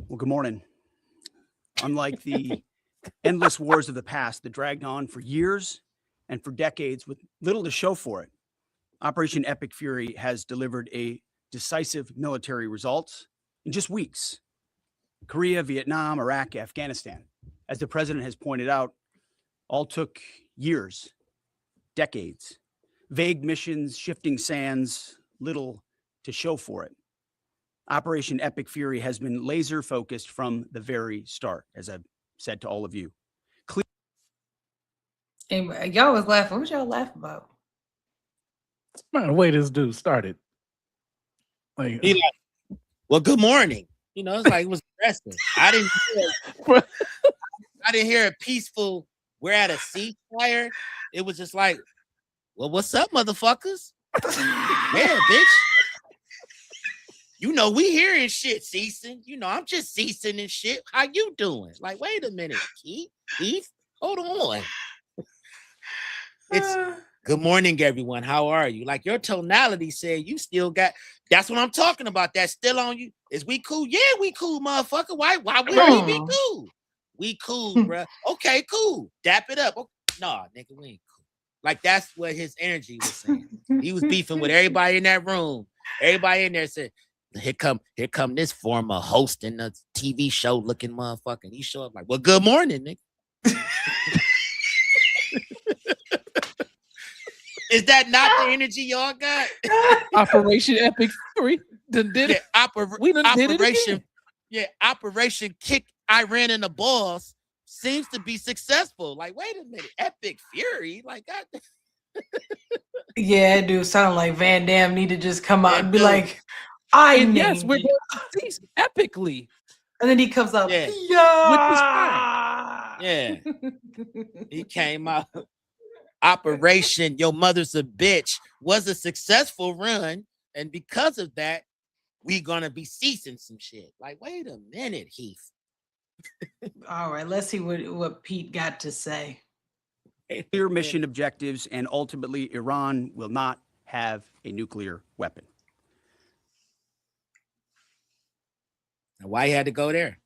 Well, good morning. Unlike the endless wars of the past that dragged on for years and for decades with little to show for it, Operation Epic Fury has delivered a decisive military results in just weeks. Korea, Vietnam, Iraq, Afghanistan, as the president has pointed out, all took years, decades, vague missions, shifting sands, little to show for it. Operation Epic Fury has been laser focused from the very start, as I've said to all of you. And y'all was laughing. What y'all laughing about? Man, the way this dude started. Like, He like, well, good morning. You know, it's like it was aggressive. I didn't hear a peaceful, we're at a ceasefire. It was just like, well, what's up, motherfuckers? Yeah, bitch. You know, we hearing shit ceasing. You know, I'm just ceasing and shit. How you doing? Like, wait a minute, Keith. Hold on. It's good morning, everyone. How are you? Like your tonality said you still got. That's what I'm talking about. That's still on you. Is we cool? Yeah, we cool, motherfucker. Why wouldn't we be cool? We cool, bruh. Okay, cool. Dap it up. Okay. Nah, nigga, we ain't cool. Like that's what his energy was saying. He was beefing with everybody in that room. Everybody in there said, here come this former host in a TV show looking motherfucker. He show up like, well, good morning, nigga. Is that not the energy y'all got? Operation Epic Fury done did it. We done did it again. Yeah, Operation Kick Iran in the balls seems to be successful. Like, wait a minute, Epic Fury? Like, God. Yeah, it do sound like Van Damme need to just come out and be like, yes, we're going to cease epically. And then he comes out, yeah. yeah. He came out. Operation Your Mother's a Bitch was a successful run, and because of that, we gonna be ceasing some shit. Like, wait a minute, Heath. All right, let's see what Pete got to say. Clear mission objectives, and ultimately, Iran will not have a nuclear weapon. Now, why you had to go there?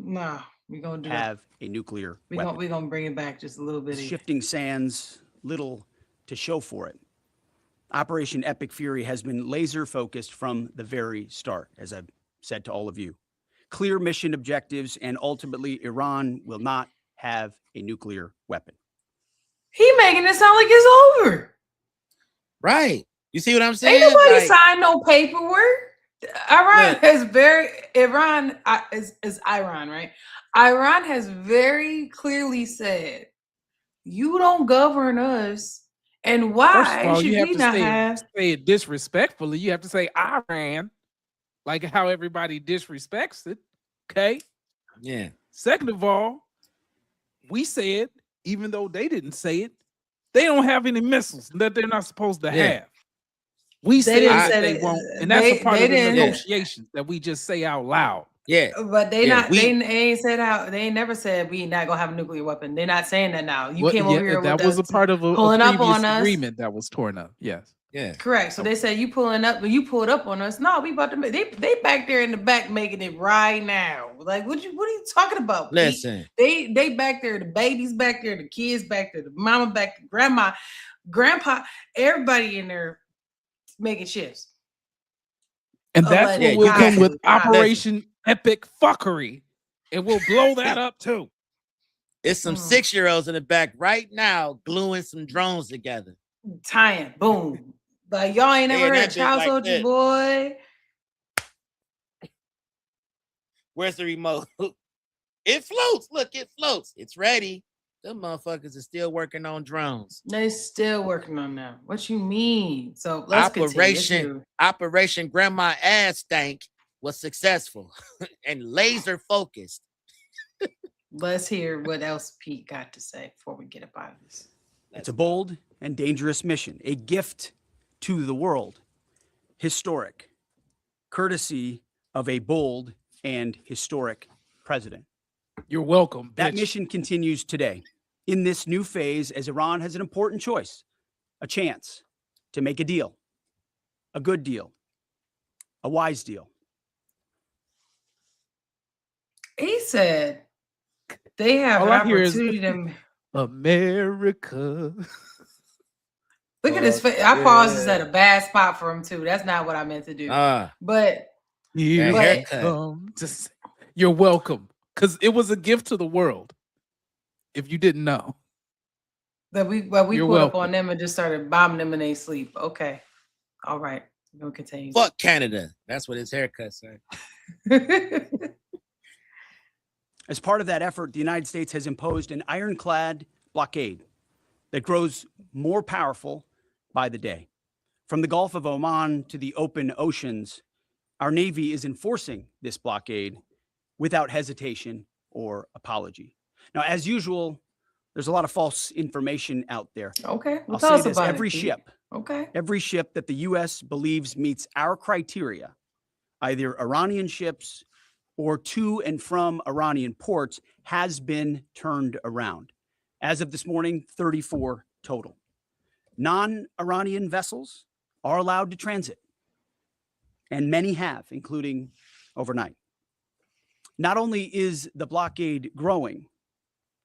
Nah, we're gonna do have a nuclear weapon. We're gonna bring it back just a little bit. Shifting sands, little to show for it. Operation Epic Fury has been laser focused from the very start, as I've said to all of you. Clear mission objectives, and ultimately, Iran will not have a nuclear weapon. He making it sound like it's over. Right. You see what I'm saying? Ain't nobody signed no paperwork. Iran is Iran, right? Iran has very clearly said, you don't govern us. And why First of all, should we not say it disrespectfully? You have to say Iran, like how everybody disrespects it. Okay. Yeah. Second of all, we said, even though they didn't say it, they don't have any missiles that they're not supposed to have. We said that they won't, and that's a part of the negotiations that we just say out loud. Yeah, but they ain't said out. They ain't never said we not gonna have a nuclear weapon. They're not saying that now. You came over here. That was a part of a previous agreement that was torn up. Yes. Yeah. Correct. So they said you pulling up, but you pulled up on us. No, we about to make. They back there in the back making it right now. Like what are you talking about? Listen, they back there. The babies back there. The kids back there. The mama back there. Grandma, grandpa, everybody in there making shifts. And that's what we'll come with Operation Epic Fuckery. And we'll blow that up too. It's some 6-year-olds in the back right now gluing some drones together. Tying, boom. Like y'all ain't never heard of Child Soldier Boy. Where's the remote? It floats. Look, it floats. It's ready. Them motherfuckers are still working on drones. They still working on them. What you mean? So let's Operation Grandma Ass Stank was successful and laser focused. Let's hear what else Pete got to say before we get up out of this. It's a bold and dangerous mission, a gift to the world, historic, courtesy of a bold and historic president. You're welcome. That mission continues today in this new phase as Iran has an important choice, a chance to make a deal, a good deal, a wise deal. He said they have an opportunity to America. Look at his face. I paused this at a bad spot for him too. That's not what I meant to do. But you're welcome. Because it was a gift to the world. If you didn't know. That we put up on them and just started bombing them in their sleep. Okay. All right. We're gonna continue. Fuck Canada. That's what his haircut said. As part of that effort, the United States has imposed an ironclad blockade that grows more powerful by the day. From the Gulf of Oman to the open oceans, our Navy is enforcing this blockade without hesitation or apology. Now, as usual, there's a lot of false information out there. Okay. I'll say this, every ship that the U.S. believes meets our criteria, either Iranian ships or to and from Iranian ports, has been turned around. As of this morning, 34 total. Non-Iranian vessels are allowed to transit, and many have, including overnight. Not only is the blockade growing,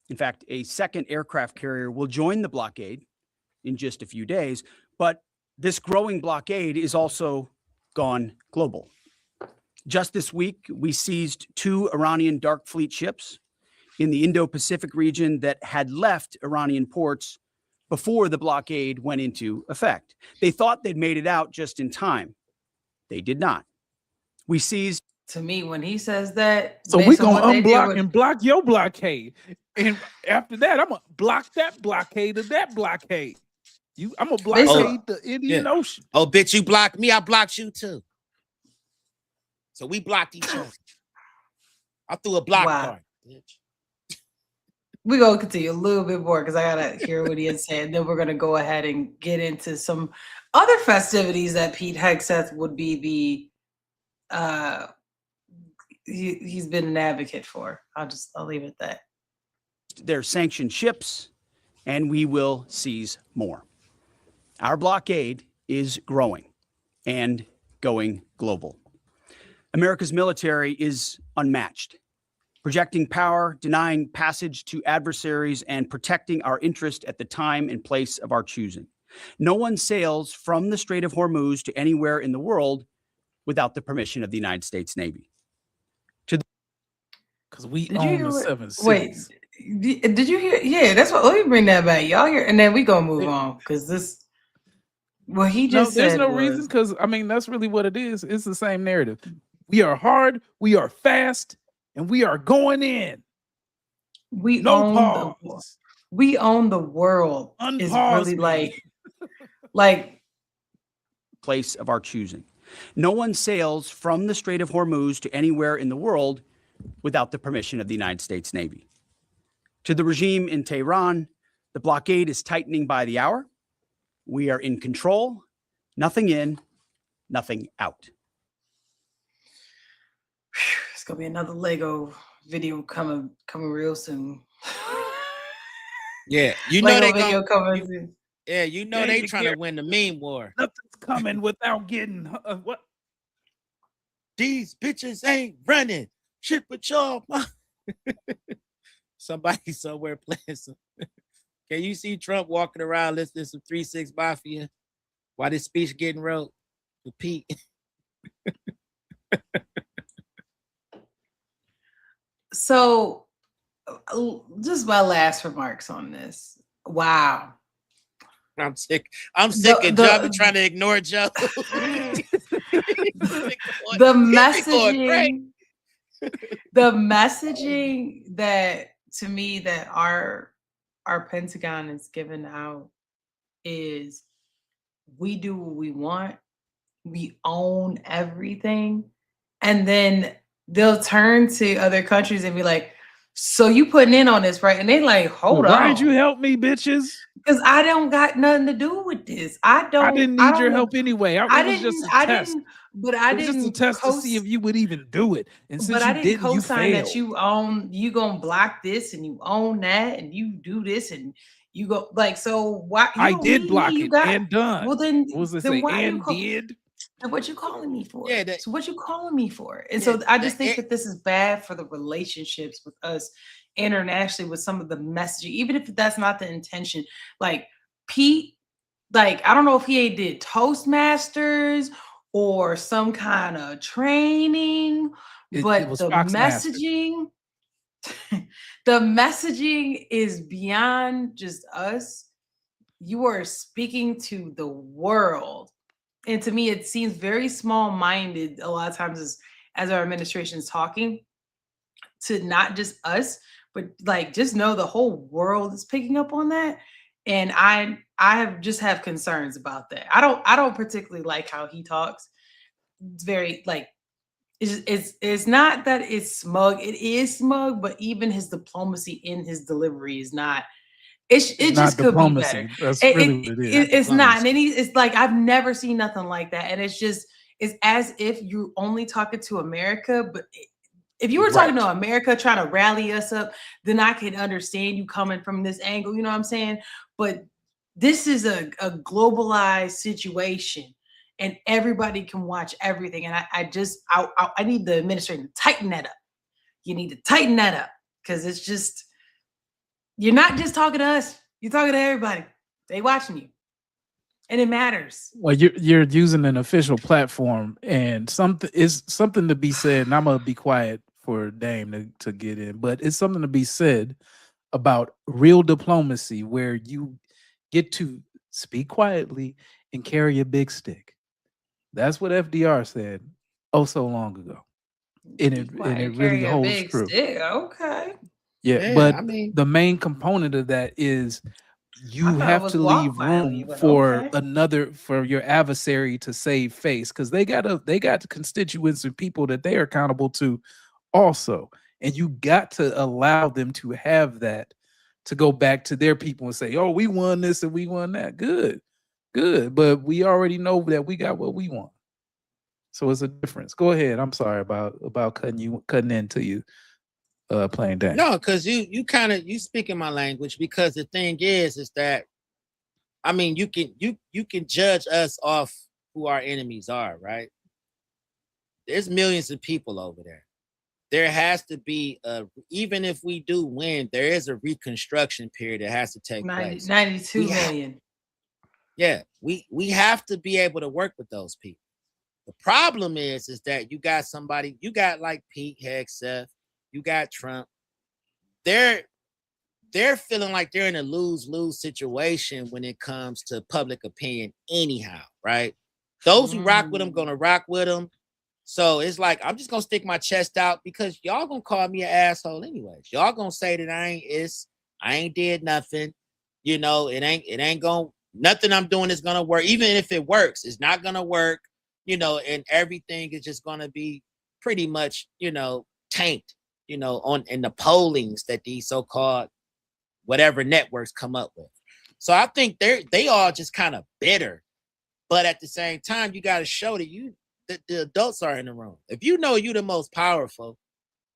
in fact, a second aircraft carrier will join the blockade in just a few days, but this growing blockade is also gone global. Just this week, we seized 2 Iranian dark fleet ships in the Indo-Pacific region that had left Iranian ports before the blockade went into effect. They thought they'd made it out just in time. They did not. We seized. To me, when he says that, So based we're on going what to they did unblock with- and block your blockade. And after that, I'm going to block that blockade of that blockade. I'm going to blockade the Indian Ocean. Oh, bitch, you blocked me. I blocked you too. So we blocked each other. I threw a block card, bitch. We're going to continue a little bit more because I got to hear what he had said. Then we're going to go ahead and get into some other festivities that Pete Hegseth would be the he's been an advocate for. I'll leave it at that. Their sanctioned ships, and we will seize more. Our blockade is growing and going global. America's military is unmatched, projecting power, denying passage to adversaries, and protecting our interest at the time and place of our choosing. No one sails from the Strait of Hormuz to anywhere in the world without the permission of the United States Navy. Because we own the 7 seas. Wait, did you hear? Yeah, that's what. Let me bring that back. Y'all hear? And then we gonna move on because this. Well, he just there's said no was, reason because I mean that's really what it is. It's the same narrative. We are hard, we are fast, and we are going in. We No own pause. we own the world. Is really like place of our choosing. No one sails from the Strait of Hormuz to anywhere in the world without the permission of the United States Navy. To the regime in Tehran, the blockade is tightening by the hour. We are in control. Nothing in, nothing out. It's gonna be another Lego video coming real soon. Yeah, you know Lego they video gonna, coming soon. yeah, you know they trying to win the meme war. Nothing's coming without getting what? These bitches ain't running. Shit with y'all. Somebody somewhere playing some. Can you see Trump walking around listening to some 3-6 Mafia while this speech getting wrote? Repeat. So, just my last remarks on this. Wow. I'm sick. I'm sick of Joe be trying to ignore Joe. The messaging that to me that our Pentagon is giving out is we do what we want, we own everything, and then they'll turn to other countries and be like, so you putting in on this, right? And they like, hold on. Why'd you help me, bitches? Because I don't got nothing to do with this. I didn't need your help anyway. It was just a test. I It was just a test to see if you would even do it. And since but I you didn't didn't, you co-sign failed. that you own, you gonna block this and you own that and you do this and you go like so. Why you I don't did need block me, you it got, and done. Well then, What was it then say? why And you call, did? and what you calling me for? Yeah, so what you calling me for? And Yeah, so I just think that this is bad for the relationships with us internationally with some of the messaging, even if that's not the intention. Like Pete, like I don't know if he did Toastmasters or some kind of training, but it was the Foxmaster. messaging, the messaging is beyond just us. You are speaking to the world. And to me, it seems very small-minded a lot of times as our administration is talking to not just us, but like just know the whole world is picking up on that. And I have concerns about that. I don't particularly like how he talks. It's very like it's not that it's smug. It is smug, but even his diplomacy in his delivery is not. It just could be better. That's really what it is. It's not. And then it's like I've never seen nothing like that. And it's as if you're only talking to America, but If you were talking to America trying to rally us up, then I could understand you coming from this angle, you know what I'm saying? But this is a globalized situation and everybody can watch everything. And I need the administration to tighten that up. You need to tighten that up because it's just, you're not just talking to us, you're talking to everybody. They watching you. And it matters. Well, you're using an official platform, and something to be said. And I'm gonna be quiet for Dame to get in, but it's something to be said about real diplomacy, where you get to speak quietly and carry a big stick. That's what FDR said so long ago, and it really holds true. Stick. Okay. Yeah, but I mean, the main component of that is you have to leave room for for your adversary to save face, because they got constituents and people that they are accountable to also, and you got to allow them to have that, to go back to their people and say, oh, we won this and we won that. Good, but we already know that we got what we want. So it's a difference. Go ahead. I'm sorry about cutting into you. Playing that. No, because you speaking my language, because the thing is that, I mean, you can judge us off who our enemies are, right? There's millions of people over there. There has to be even if we do win, there is a reconstruction period that has to take place. 92 million. Yeah, we have to be able to work with those people. The problem is that you got like Pete Hegseth, you got Trump. They're feeling like they're in a lose-lose situation when it comes to public opinion anyhow, right? Those who rock with them gonna rock with them. So it's like, I'm just gonna stick my chest out because y'all gonna call me an asshole anyways. Y'all gonna say that I ain't did nothing. You know, it ain't gonna, nothing I'm doing is gonna work. Even if it works, it's not gonna work, you know, and everything is just gonna be pretty much, you know, tanked. You know, in the pollings that these so-called whatever networks come up with. So I think they all just kind of bitter. But at the same time, you got to show that the adults are in the room. If you know you're the most powerful,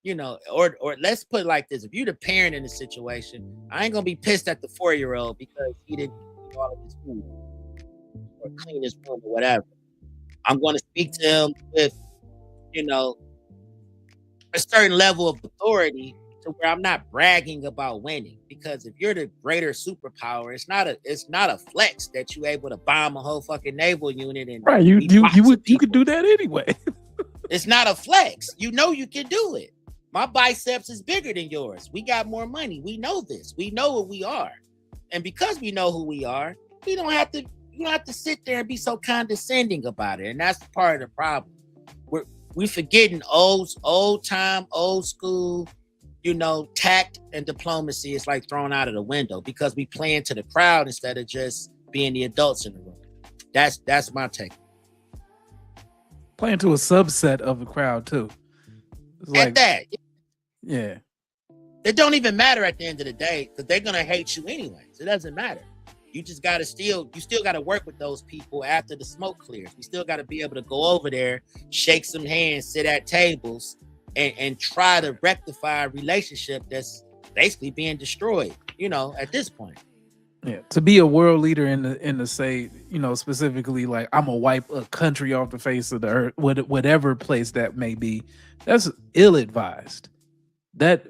you know, or let's put it like this: if you're the parent in the situation, I ain't gonna be pissed at the 4-year-old because he didn't do all of his food or clean his room or whatever. I'm going to speak to him with, you know, a certain level of authority, to where I'm not bragging about winning. Because if you're the greater superpower, it's not a flex that you're able to bomb a whole fucking naval unit and right. You could do that anyway. It's not a flex. You know you can do it. My biceps is bigger than yours. We got more money. We know this. We know what we are, and because we know who we are, you don't have to sit there and be so condescending about it. And that's part of the problem. We're forgetting old time, old school, you know, tact and diplomacy is like thrown out of the window because we play into the crowd instead of just being the adults in the room. That's my take. Playing to a subset of the crowd too. It's like, at that. Yeah. It don't even matter at the end of the day because they're gonna hate you anyways. It doesn't matter. You just gotta still gotta work with those people after the smoke clears. We still gotta be able to go over there, shake some hands, sit at tables, and try to rectify a relationship that's basically being destroyed, you know, at this point. Yeah, to be a world leader in the say, you know, specifically like I'm gonna wipe a country off the face of the earth, whatever place that may be, that's ill-advised. And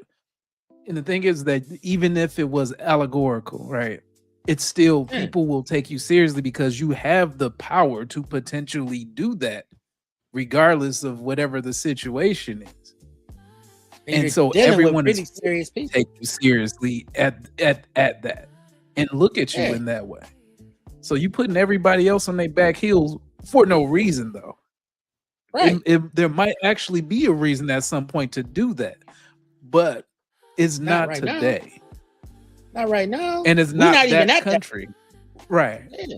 the thing is that even if it was allegorical, right? It's still, people will take you seriously because you have the power to potentially do that, regardless of whatever the situation is. And so everyone is serious people take you seriously at that and look at you in that way. So you putting everybody else on their back heels for no reason, though. Right. There might actually be a reason at some point to do that, but it's not right today. Now. Not right now, and it's not even that country, right? Yeah.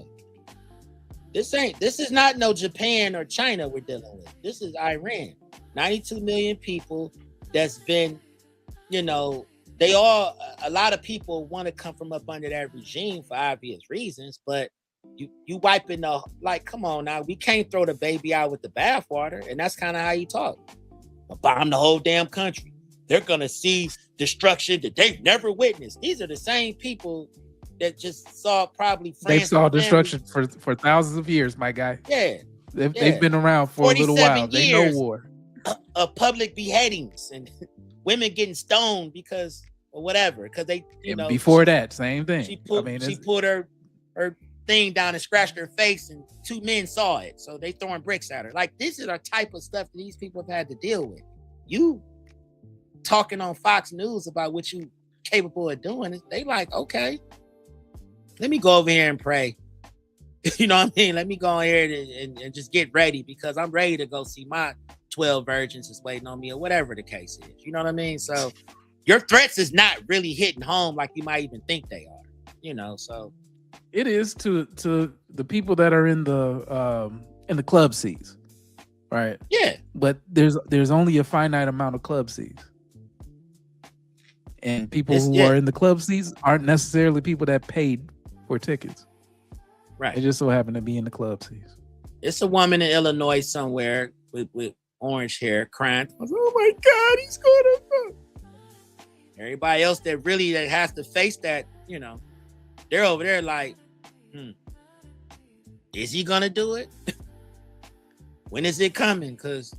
This is not no Japan or China we're dealing with. This is Iran. 92 million people. That's been, you know, a lot of people want to come from up under that regime for obvious reasons, but you wiping come on now, we can't throw the baby out with the bathwater, and that's kind of how you talk. bomb the whole damn country. They're going to see destruction that they've never witnessed. These are the same people that just saw probably France. They saw destruction for thousands of years, my guy. Yeah. They've been around for a little while. They know war. Of public beheadings and women getting stoned because or whatever. Because they, before that, same thing. She put her thing down and scratched her face, and 2 men saw it. So they throwing bricks at her. Like, this is the type of stuff that these people have had to deal with. You talking on Fox News about what you capable of doing, they like, okay, let me go over here and pray. You know what I mean? Let me go here and just get ready, because I'm ready to go see my 12 virgins is waiting on me, or whatever the case is. You know what I mean? So your threats is not really hitting home like you might even think they are. So it is to the people that are in the club seats, right? Yeah. But there's only a finite amount of club seats, and people who are in the club seats aren't necessarily people that paid for tickets. Right. They just so happen to be in the club seats. It's a woman in Illinois somewhere with orange hair crying, oh my God, he's gonna. Everybody else that has to face that, they're over there like, is he gonna do it? When is it coming? Because,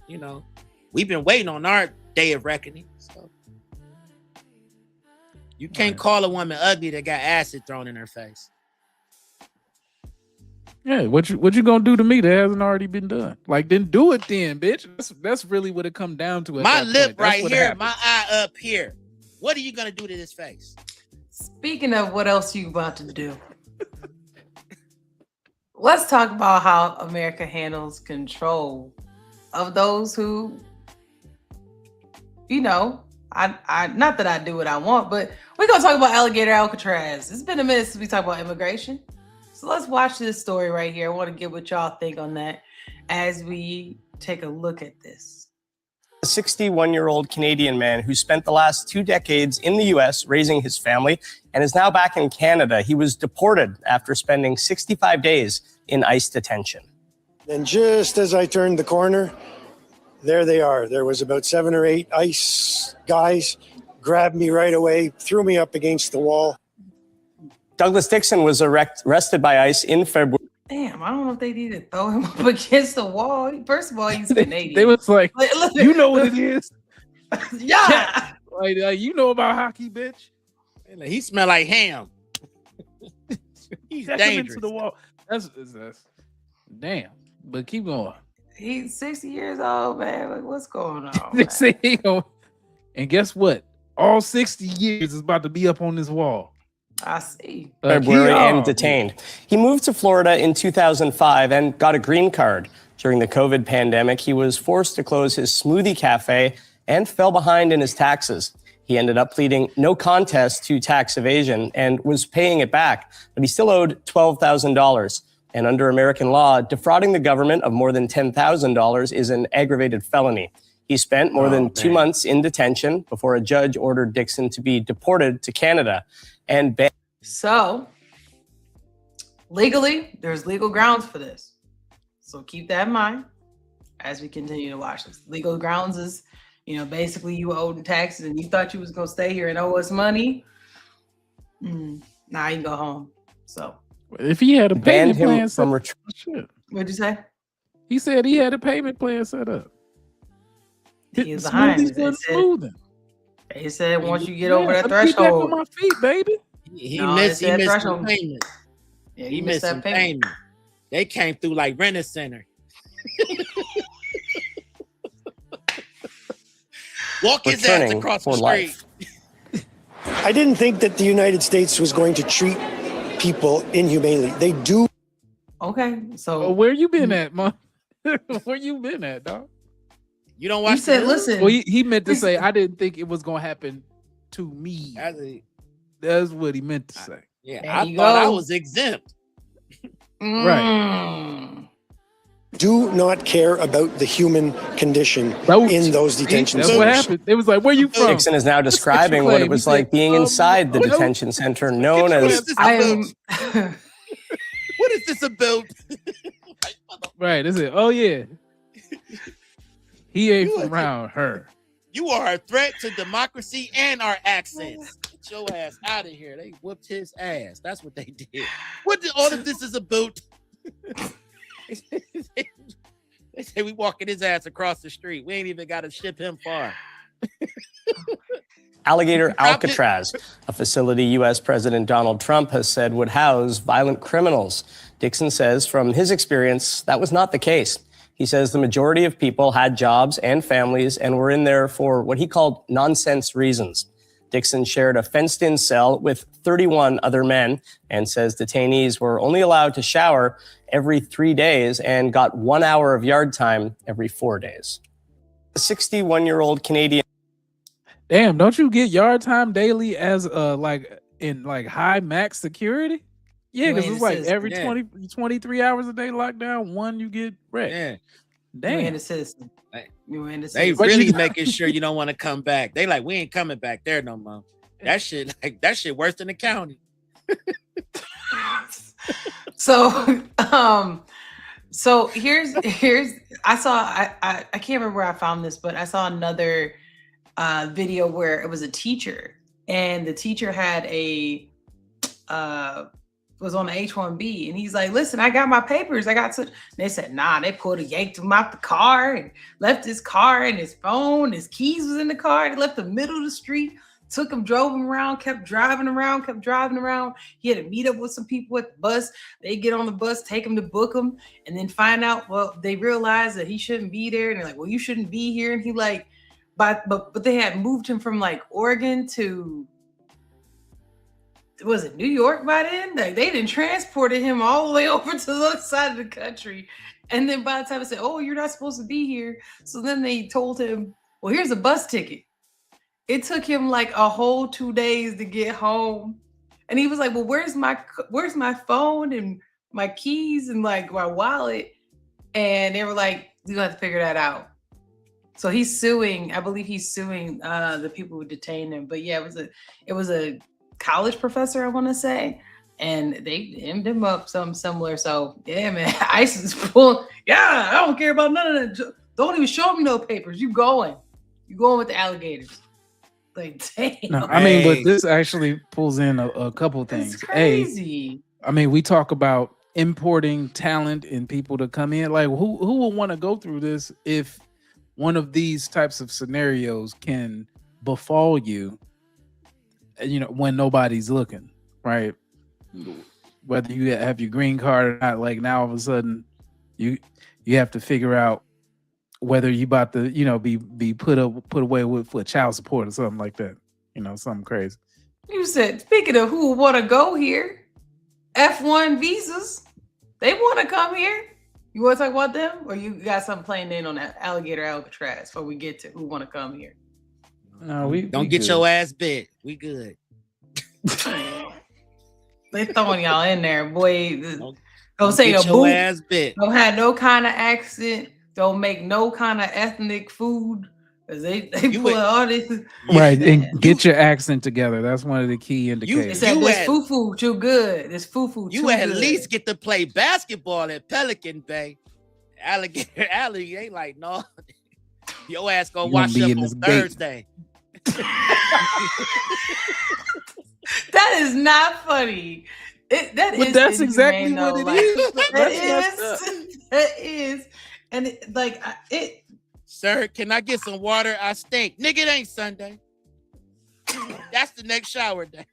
we've been waiting on our day of reckoning. So you can't call a woman ugly that got acid thrown in her face. Yeah, what you gonna do to me that hasn't already been done? Like, then do it then, bitch. That's really what it come down to. My lip right here, my eye up here. What are you gonna do to this face? Speaking of what else you about to do, let's talk about how America handles control of those who, I not that I do what I want, but we're gonna talk about Alligator Alcatraz. It's been a minute since we talked about immigration. So let's watch this story right here. I want to get what y'all think on that as we take a look at this. A 61-year-old Canadian man who spent the last 2 decades in the U.S. raising his family and is now back in Canada. He was deported after spending 65 days in ICE detention. And just as I turned the corner, there they are. There was about 7 or 8 ICE guys, grabbed me right away, threw me up against the wall. Douglas Dixon was arrested by ICE in February. Damn, I don't know if they need to throw him up against the wall. First of all, he's Canadian. They was like, you know what it is? Yeah. Like, you know about hockey, bitch. He smell like ham. He's dangerous. Into the wall. That's damn. But keep going. He's 60 years old, man. Like, what's going on? And guess what? All 60 years is about to be up on this wall. I see. February and detained. He moved to Florida in 2005 and got a green card. During the COVID pandemic, he was forced to close his smoothie cafe and fell behind in his taxes. He ended up pleading no contest to tax evasion and was paying it back, but he still owed $12,000. And under American law, defrauding the government of more than $10,000 is an aggravated felony. He spent more than 2 months in detention before a judge ordered Dixon to be deported to Canada. So, legally, there's legal grounds for this. So keep that in mind as we continue to watch this. Legal grounds is, basically you owed in taxes and you thought you was going to stay here and owe us money. Now you can go home. So, if he had a payment plan set up, what'd you say? He said he had a payment plan set up. He was behind. He said once you get over that threshold. On my feet, baby. He missed the payment. Yeah, he missed that payment. They came through like Rent-A-Center. Walk his ass across the street. I didn't think that the United States was going to treat people inhumanely. They do. Okay, so where you been at, Mom? Where you been at, dog? You don't watch. He said, "Listen." Well, he meant to say, "I didn't think it was gonna happen to me." That's what he meant to say. Yeah, I thought I was exempt. Right. Do not care about the human condition in those detention centers. That's what happened. It was like, where you from? Dixon is now describing what it was like being inside the detention center known as... What is this about? Right, is it? Oh, yeah. He ain't You from around her. You are a threat to democracy and our accents. Get your ass out of here. They whooped his ass. That's what they did. What did all of this is about? They say we walking his ass across the street. We ain't even got to ship him far. Alligator Alcatraz, a facility U.S. President Donald Trump has said would house violent criminals. Dixon says from his experience, that was not the case. He says the majority of people had jobs and families and were in there for what he called nonsense reasons. Dixon shared a fenced-in cell with 31 other men and says detainees were only allowed to shower every 3 days and got 1 hour of yard time every 4 days. A 61-year-old Canadian. Damn, don't you get yard time daily as like in like high max security? Yeah, because it's like every 23 hours a day lockdown, one you get wrecked. Yeah. Damn. They really making sure you don't want to come back. They like, we ain't coming back there no more. That shit worse than the county. So here's I can't remember where I found this, but I saw another video where it was a teacher, and the teacher had was on the H-1B, and he's like, listen, I got my papers. They said, nah, they yanked him out the car and left his car and his phone, his keys was in the car. They left the middle of the street, took him, drove him around, kept driving around. He had to meet up with some people at the bus. They get on the bus, take him to book him, and then find out, well, they realize that he shouldn't be there. And they're like, well, you shouldn't be here. And he like, but they had moved him from like Oregon to, was it New York by then? Like they didn't transported him all the way over to the other side of the country. And then by the time I said, oh, you're not supposed to be here. So then they told him, well, here's a bus ticket. It took him like a whole 2 days to get home. And he was like, well, where's my phone and my keys and like my wallet? And they were like, you have to figure that out. So he's suing, I believe he's suing the people who detained him. But yeah, it was a college professor, I want to say, and they hemmed him up something similar. So yeah, man, ICE is full. Yeah, I don't care about none of that. Don't even show me no papers. You going with the alligators. Like, damn. No, I mean, but this actually pulls in a couple things. It's crazy. I mean, we talk about importing talent and people to come in. Like, who will want to go through this if one of these types of scenarios can befall you, when nobody's looking, right? Whether you have your green card or not, like now all of a sudden you have to figure out whether you about to, be put away with child support or something like that. Something crazy. You said, speaking of who want to go here, F1 visas, they want to come here. You want to talk about them, or you got something playing in on that Alligator Alcatraz before we get to who want to come here? No, we don't get your ass bit. We good. They throwing y'all in there, boy. Don't say get a your boot. ass bit. Don't have no kind of accent. Don't make no kind of ethnic food. Cause they put all this right, and get your accent together. That's one of the key indicators. They said this fufu too good. This fufu too you at good. least get to play basketball at Pelican Bay. Alligator Alley ain't like, no. Your ass gonna wash up on Thursday. That is not funny. But that's exactly what it is. That is. And it. Sir, can I get some water? I stink. Nigga, it ain't Sunday. That's the next shower day.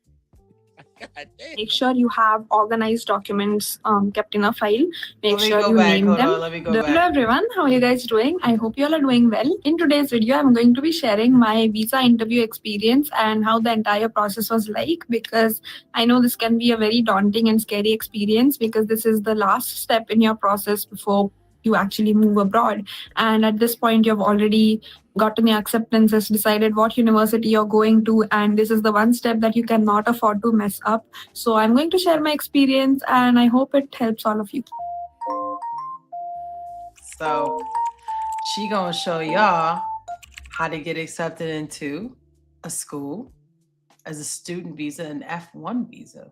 God damn. Make sure you have organized documents kept in a file. Make sure you back. name Hold them. on, let me go Hello back. everyone, how are you guys doing? I hope you all are doing well. In today's video, I'm going to be sharing my visa interview experience and how the entire process was like, because I know this can be a very daunting and scary experience because this is the last step in your process before you actually move abroad. And at this point, you've already gotten your acceptances, decided what university you're going to, and this is the one step that you cannot afford to mess up. So I'm going to share my experience and I hope it helps all of you. So she gonna show y'all how to get accepted into a school as a student visa, an F1 visa.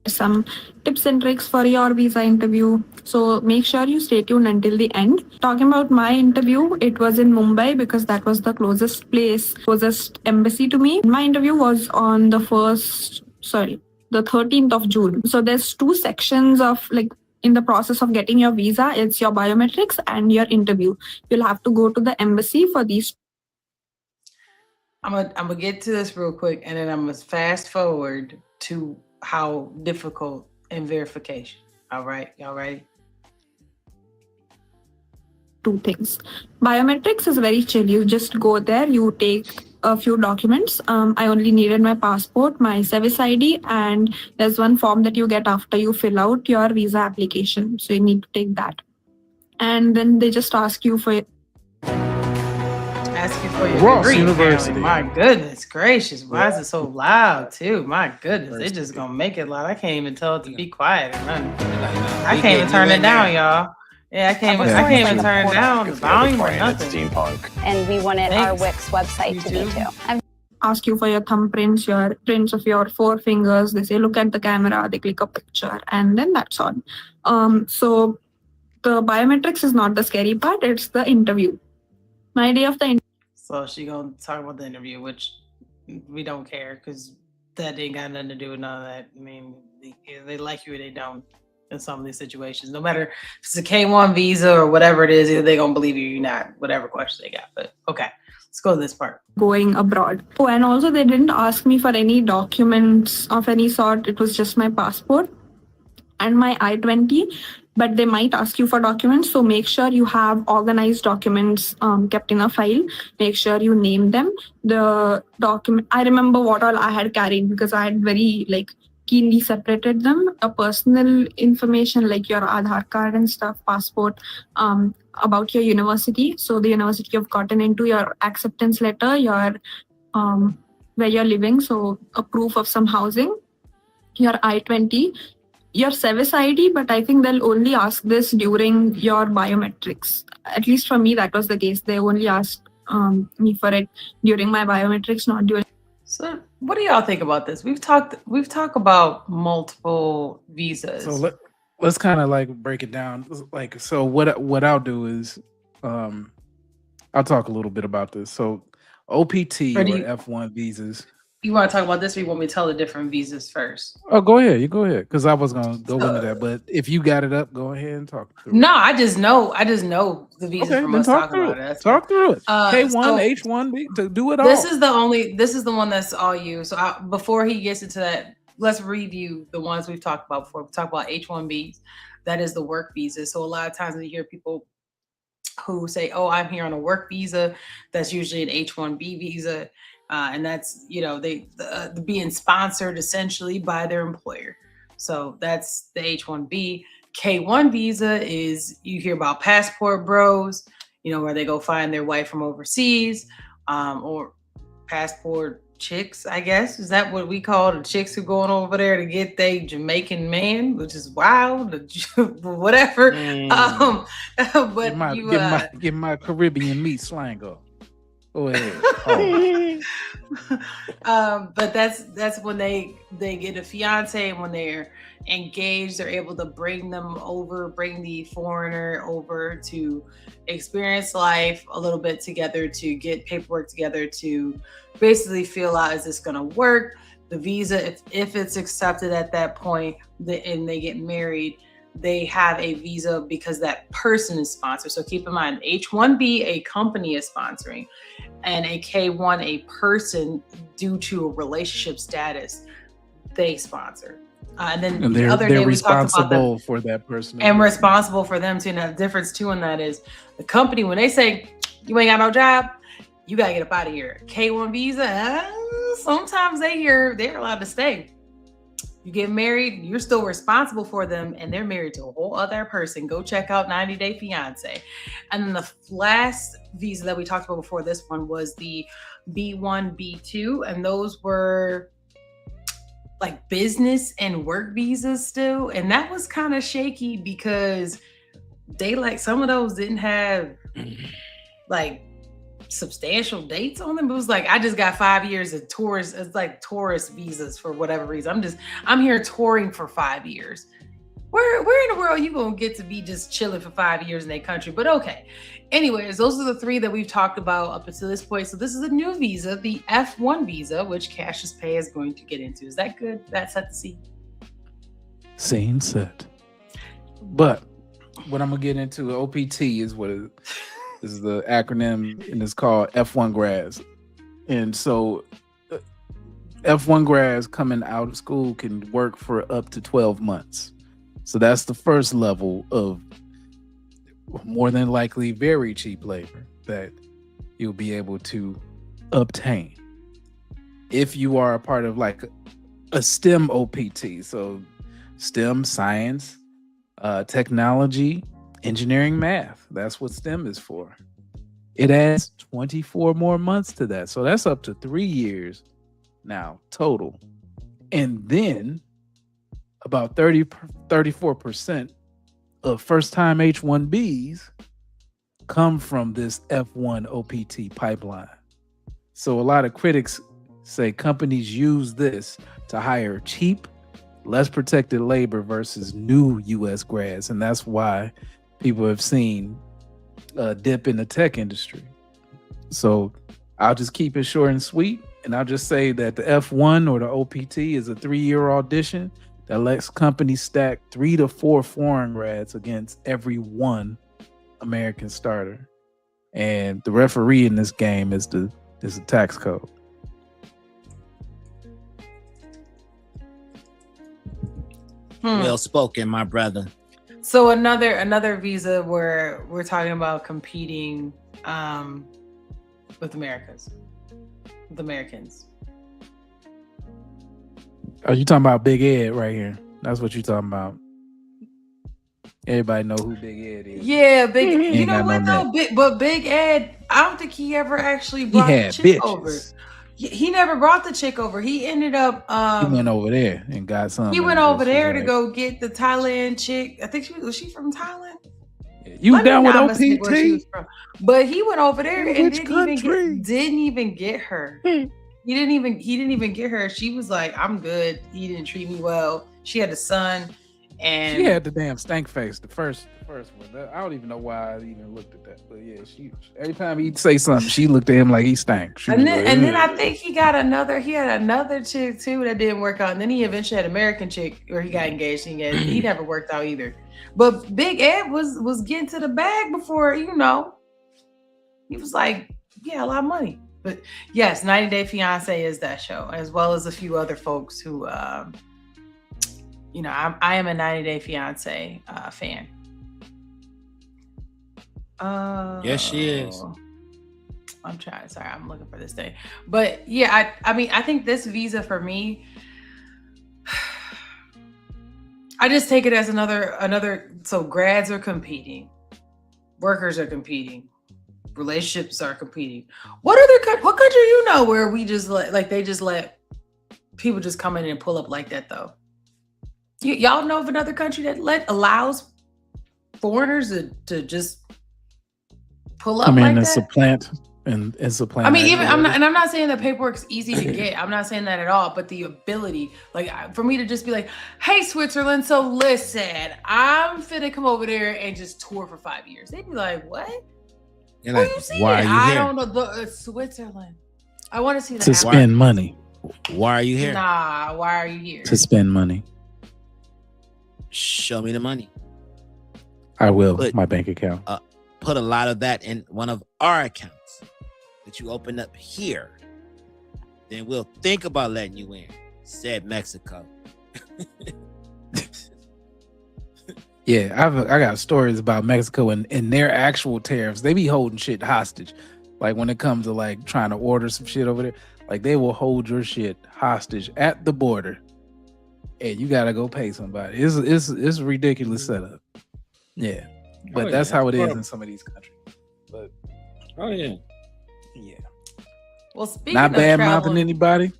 some tips and tricks for your visa interview. So make sure you stay tuned until the end. Talking about my interview, it was in Mumbai because that was the closest embassy to me. My interview was on the 13th of June. So there's two sections of like in the process of getting your visa. It's your biometrics and your interview. You'll have to go to the embassy for these. I'm gonna get to this real quick, and then I'm gonna fast forward to how difficult and verification. All right, y'all ready? Two things. Biometrics is very chill. You just go there, you take a few documents. I only needed my passport, my service ID, and there's one form that you get after you fill out your visa application. So you need to take that. And then they just ask you for your Ross degree. University. My goodness gracious. Why is it so loud too? My goodness. They just gonna make it loud. I can't even tell it to be quiet and run. I can't even turn it down, y'all. Yeah, I can't even turn it down. The volume or nothing. Steampunk. And we wanted our Wix website to be too. Ask you for your thumbprints, your prints of your four fingers. They say, look at the camera, they click a picture, and then that's all. So the biometrics is not the scary part, it's the interview. My day of the interview. So she gonna talk about the interview, which we don't care because that ain't got nothing to do with none of that. I mean, they like you or they don't in some of these situations. No matter if it's a K1 visa or whatever it is, either they gonna believe you or you're not, whatever question they got. But okay, let's go to this part. Going abroad. Oh, and also they didn't ask me for any documents of any sort. It was just my passport and my I-20. But they might ask you for documents. So make sure you have organized documents kept in a file. Make sure you name them. The document, I remember what all I had carried because I had very keenly separated them. A personal information like your Aadhaar card and stuff, passport, about your university. So the university you've gotten into, your acceptance letter, your where you're living. So a proof of some housing, your I-20, your service ID, but I think they'll only ask this during your biometrics. At least for me, that was the case. They only asked me for it during my biometrics, not during. So what do y'all think about this? We've talked about multiple visas. So let's kind of break it down. So what I'll do is I'll talk a little bit about this. So OPT or F1 visas. You want to talk about this, or you want me to tell the different visas first? Oh, go ahead. You go ahead, because I was gonna go into that. But if you got it up, go ahead and talk through it. No, I just know the visas from us talking about it. Talk through it. K1, H1B, to do it all. This is the one that's all you. So before he gets into that, let's review the ones we've talked about before. We talked about H1Bs. That is the work visa. So a lot of times we hear people who say, "Oh, I'm here on a work visa." That's usually an H1B visa. And that's, they being sponsored essentially by their employer. So that's the H1B. K1 visa is, you hear about passport bros, where they go find their wife from overseas, or passport chicks, I guess. Is that what we call the chicks who going over there to get their Jamaican man, which is wild, whatever. But get my Caribbean meat slang up. Go ahead. But that's when they get a fiance, and when they're engaged, they're able to bring the foreigner over to experience life a little bit together, to get paperwork together, to basically feel out, is this going to work? The visa, if it's accepted at that point, and they get married, they have a visa because that person is sponsored. So keep in mind, H1B, a company is sponsoring, and a K1, a person, due to a relationship status, they sponsor. And then the other day we talked about responsible for that person. And responsible for them too. And the difference too in that is the company, when they say, you ain't got no job, you got to get up out of here. K1 visa, sometimes they're allowed to stay. You get married, you're still responsible for them, and they're married to a whole other person. Go check out 90 Day Fiance. And then the last visa that we talked about before this one was the B1, B2, and those were business and work visas still. And that was kind of shaky because they some of those didn't have substantial dates on them. It was like, I just got 5 years of tours. It's like tourist visas for whatever reason. I'm here touring for 5 years. Where in the world are you gonna get to be just chilling for 5 years in that country? But okay. Anyways, those are the three that we've talked about up until this point. So this is a new visa, the F1 visa, which Cassius Pay is going to get into. Is that good? That's set to see. Scene set. But what I'm gonna get into, OPT is what it is, the acronym, and it's called F1 grads. And so F1 grads coming out of school can work for up to 12 months. So that's the first level of more than likely very cheap labor that you'll be able to obtain if you are a part of like a STEM OPT. So STEM, science, technology, engineering, math. That's what STEM is for. It adds 24 more months to that. So that's up to 3 years now total. And then about 34% of first-time H-1Bs come from this F1 OPT pipeline. So a lot of critics say companies use this to hire cheap, less protected labor versus new U.S. grads. And that's why people have seen a dip in the tech industry. So I'll just keep it short and sweet. And I'll just say that the F1 or the OPT is a 3-year audition that lets companies stack 3 to 4 foreign grads against every one American starter. And the referee in this game is the tax code. Well spoken, my brother. So another visa where we're talking about competing with Americans. Are you talking about Big Ed right here? That's what you're talking about. Everybody know who Big Ed is. Yeah, Big. You know what though? Big Ed, I don't think he ever actually brought the chick over. He never brought the chick over. He ended up. He went over there and got something. He went over there to go get the Thailand chick. I think was she from Thailand? You down with OPT? But he went over there and didn't even get her. He didn't even get her. She was like, "I'm good." He didn't treat me well. She had a son, and she had the damn stank face. The first one. I don't even know why I even looked at that. But yeah, she every time he'd say something, she looked at him like he stank. And then I think he had another chick too that didn't work out. And then he eventually had an American chick where he got engaged. He never worked out either. But Big Ed was getting to the bag before, he was like, yeah, a lot of money. But yes, 90 Day Fiance is that show, as well as a few other folks who, I am a 90 Day Fiance fan. Yes, she is. I'm looking for this thing. But yeah, I think this visa for me, I just take it as another. So grads are competing, workers are competing, relationships are competing. What country where we just they just let people just come in and pull up like that though? Y'all know of another country that allows foreigners to just pull up like that? Supplant. I mean, I'm not saying that paperwork's easy to get. I'm not saying that at all. But the ability, for me to just be like, "Hey, Switzerland, so listen, I'm finna come over there and just tour for 5 years." They'd be like, "What? You're like, why are you I here? don't know. Switzerland. I want to see to spend money. Why are you here? Nah, why are you here? To spend money. Show me the money. I will. My bank account. Put a lot of that in one of our accounts that you open up here, then we'll think about letting you in," said Mexico. Yeah, I got stories about Mexico and their actual tariffs. They be holding shit hostage. Like when it comes to trying to order some shit over there, they will hold your shit hostage at the border, and you gotta go pay somebody. It's a ridiculous setup. Yeah, but that's how it is in some of these countries. But yeah. Well, speaking not of bad traveling, mouthing anybody,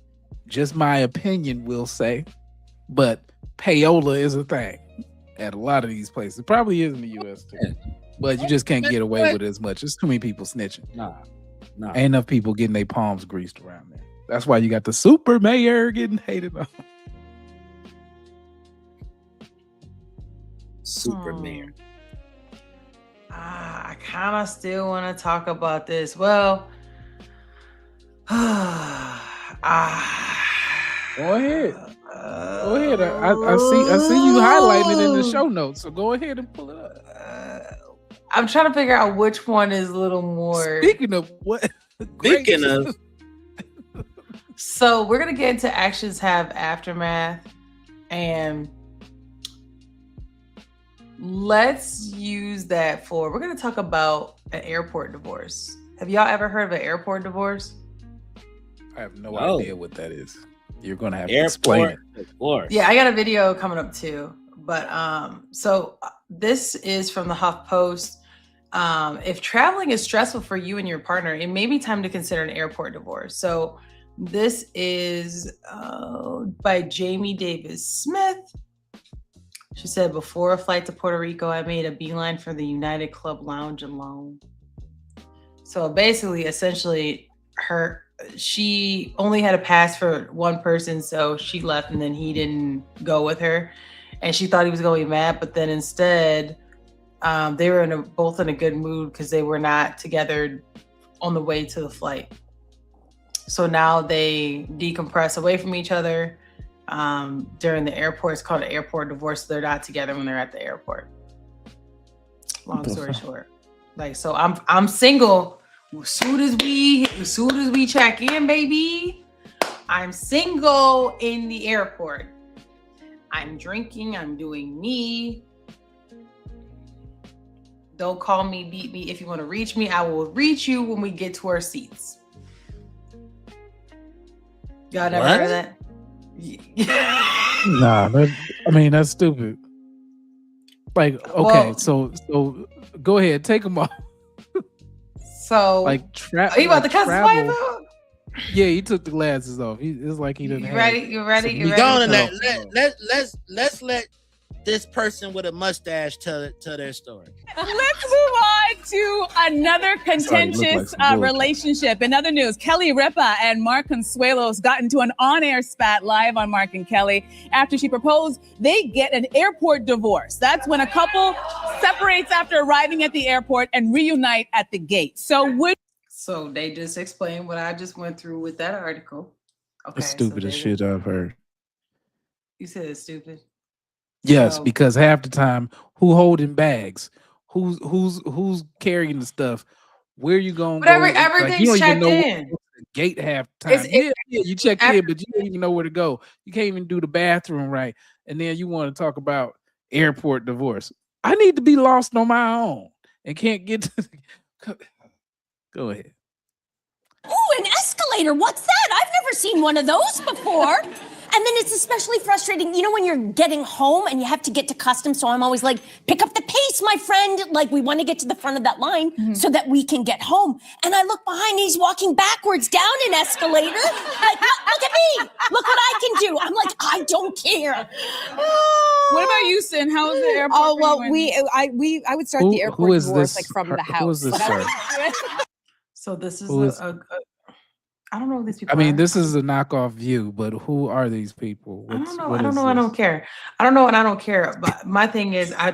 just my opinion will say, but payola is a thing at a lot of these places. It probably is in the U.S. too, but you just can't get away with it as much. There's too many people snitching. No. Ain't enough people getting their palms greased around there. That's why you got the super mayor getting hated on. Super mayor. I kind of still want to talk about this. Well, Go ahead. Go ahead. I see you highlighting it in the show notes. So go ahead and pull it up. I'm trying to figure out which one is a little more. Speaking of what? Speaking of. So we're gonna get into actions have aftermath, and let's use that for. We're gonna talk about an airport divorce. Have y'all ever heard of an airport divorce? I have no idea what that is. You're gonna have to explain it. Divorce. Yeah, I got a video coming up too. But so this is from the HuffPost. If traveling is stressful for you and your partner, it may be time to consider an airport divorce. So this is by Jamie Davis Smith. She said, before a flight to Puerto Rico, I made a beeline for the United Club Lounge alone. So basically, essentially, she only had a pass for one person, so she left and then he didn't go with her. And she thought he was going to be mad, but then instead, they were both in a good mood because they were not together on the way to the flight. So now they decompress away from each other during the airport. It's called an airport divorce. So they're not together when they're at the airport. Long story short, so I'm single. As soon as we check in, baby, I'm single in the airport. I'm drinking. I'm doing me. Don't call me, beat me. If you want to reach me, I will reach you when we get to our seats. Y'all never heard of that? Nah, that's stupid. Like, okay, so go ahead, take them off. So, like, are you about to cuss somebody out? Yeah, he took the glasses off. It's like he didn't. You ready? You ready? You ready? Let's let this person with a mustache tell their story. Let's move on to another contentious relationship. In other news, Kelly Ripa and Mark Consuelos got into an on-air spat live on Mark and Kelly after she proposed they get an airport divorce. That's when a couple separates after arriving at the airport and reunite at the gate. So they just explained what I just went through with that article. Okay, the stupidest shit I've heard. You said it's stupid. Yes, because half the time, who holding bags? Who's carrying the stuff? Where you going? Everything's checked in. The gate half the time. Yeah, you check in, but you don't even know where to go. You can't even do the bathroom right, and then you want to talk about airport divorce. I need to be lost on my own and can't get to. Go ahead. Ooh, an escalator. What's that? I've never seen one of those before. And then it's especially frustrating, when you're getting home and you have to get to customs. So I'm always like, pick up the pace, my friend. Like, we want to get to the front of that line so that we can get home. And I look behind and he's walking backwards down an escalator. Like, look at me. Look what I can do. I'm like, I don't care. What about you, Sin? How was the airport? Oh, well, I would start the airport divorce from the house. Who is this, sir? So this is I don't know who these people are. This is a knockoff View, but who are these people? I don't know. I don't know. I don't care. I don't know and I don't care. But my thing is, I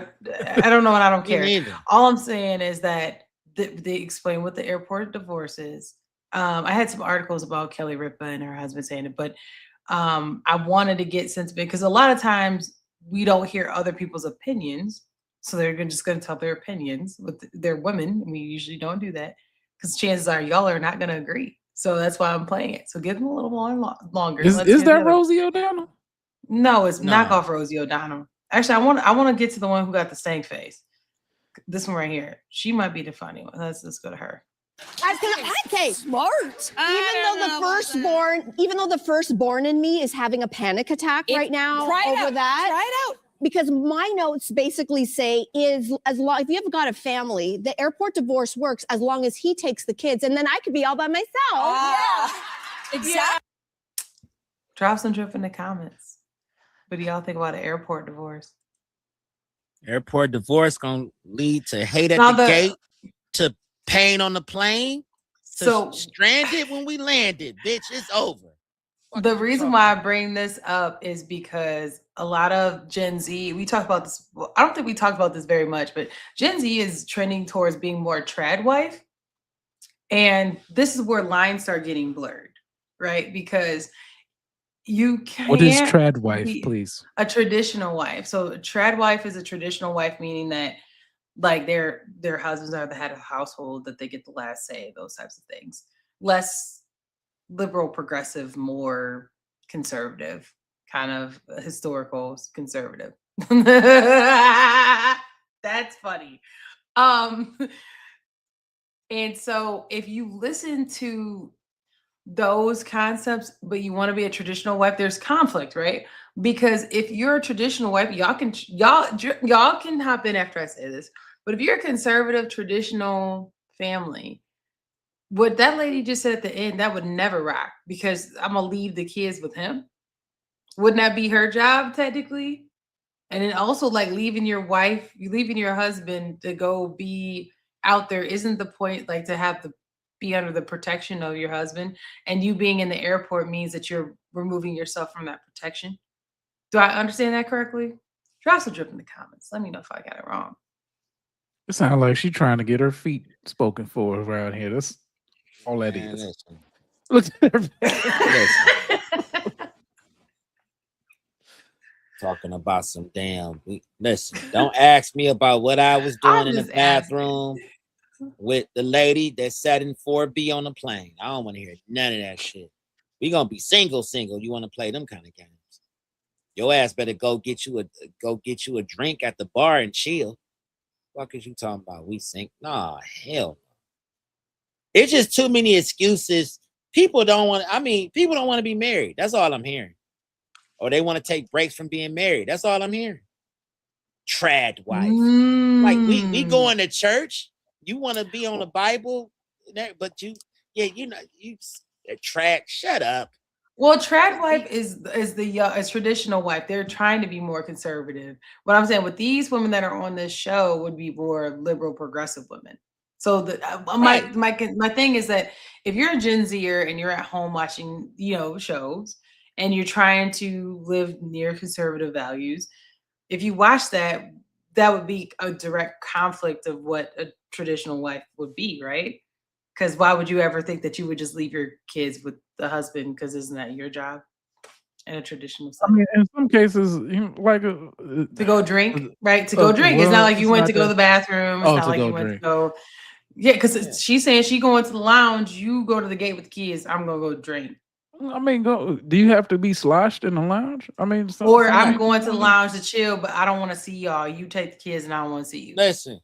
don't know and I don't care. All I'm saying is that they explain what the airport divorce is. I had some articles about Kelly Ripa and her husband saying it, but I wanted to get sentiment because a lot of times we don't hear other people's opinions. So they're just going to tell their opinions with their women. And we usually don't do that because chances are y'all are not going to agree. So that's why I'm playing it. So give them a little more longer. Is that Rosie O'Donnell? No, it's knockoff Rosie O'Donnell. Actually, I want to get to the one who got the stank face. This one right here. She might be the funny one. Let's go to her. Okay, smart. Even though the firstborn in me is having a panic attack right now over that. Try it out. Because my notes basically say if you have got a family, the airport divorce works as long as he takes the kids, and then I could be all by myself. Yeah, exactly. Drop some drip in the comments. What do y'all think about an airport divorce? Airport divorce gonna lead to hate at the gate, to pain on the plane. So stranded when we landed, bitch. It's over. The reason why I bring this up is because a lot of Gen Z, we talk about this. Well, I don't think we talked about this very much, but Gen Z is trending towards being more trad wife. And this is where lines start getting blurred, right? Because you can't. What is trad wife, please? A traditional wife. So a trad wife is a traditional wife, meaning that like their husbands are the head of the household, that they get the last say, those types of things. Less liberal, progressive, more conservative, kind of historical conservative. That's funny. And so if you listen to those concepts, but you want to be a traditional wife, there's conflict, right? Because if you're a traditional wife, y'all can hop in after I say this. But if you're a conservative, traditional family, what that lady just said at the end, that would never rock, because I'm gonna leave the kids with him. Wouldn't that be her job technically? And then also like leaving your wife, you leaving your husband to go be out there, isn't the point like to have to be under the protection of your husband? And you being in the airport means that you're removing yourself from that protection. Do I understand that correctly? Drop some drip in the comments. Let me know if I got it wrong. It sounds like she's trying to get her feet spoken for around here. That's all that is. Look at her. Talking about some damn. Listen, don't ask me about what I was doing in the bathroom with the lady that sat in 4B on the plane. I don't want to hear none of that shit. We gonna be single. You want to play them kind of games? Your ass better go get you a drink at the bar and chill. What is you talking about? We sink? Nah, hell no. It's just too many excuses. People don't want to be married. That's all I'm hearing. Or they want to take breaks from being married. That's all I'm hearing. Trad wife. Like we going to church. You want to be on the Bible, but you trad. Shut up. Well, trad wife is the traditional wife. They're trying to be more conservative. What I'm saying with these women that are on this show would be more liberal, progressive women. So my thing is that if you're a Gen Zer and you're at home watching shows and you're trying to live near conservative values, if you watch that would be a direct conflict of what a traditional wife would be, right? Because why would you ever think that you would just leave your kids with the husband? Because isn't that your job in a traditional setting? I mean, in some cases, like to go drink, right? To go drink. It's not like you went to go to the bathroom. It's not like you went to go. Yeah, because she's saying she going to the lounge. You go to the gate with the kids. I'm gonna go drink. I mean, do you have to be sloshed in the lounge? I mean, or I'm going to the lounge to chill, but I don't want to see y'all. You take the kids, and I don't want to see you. Listen.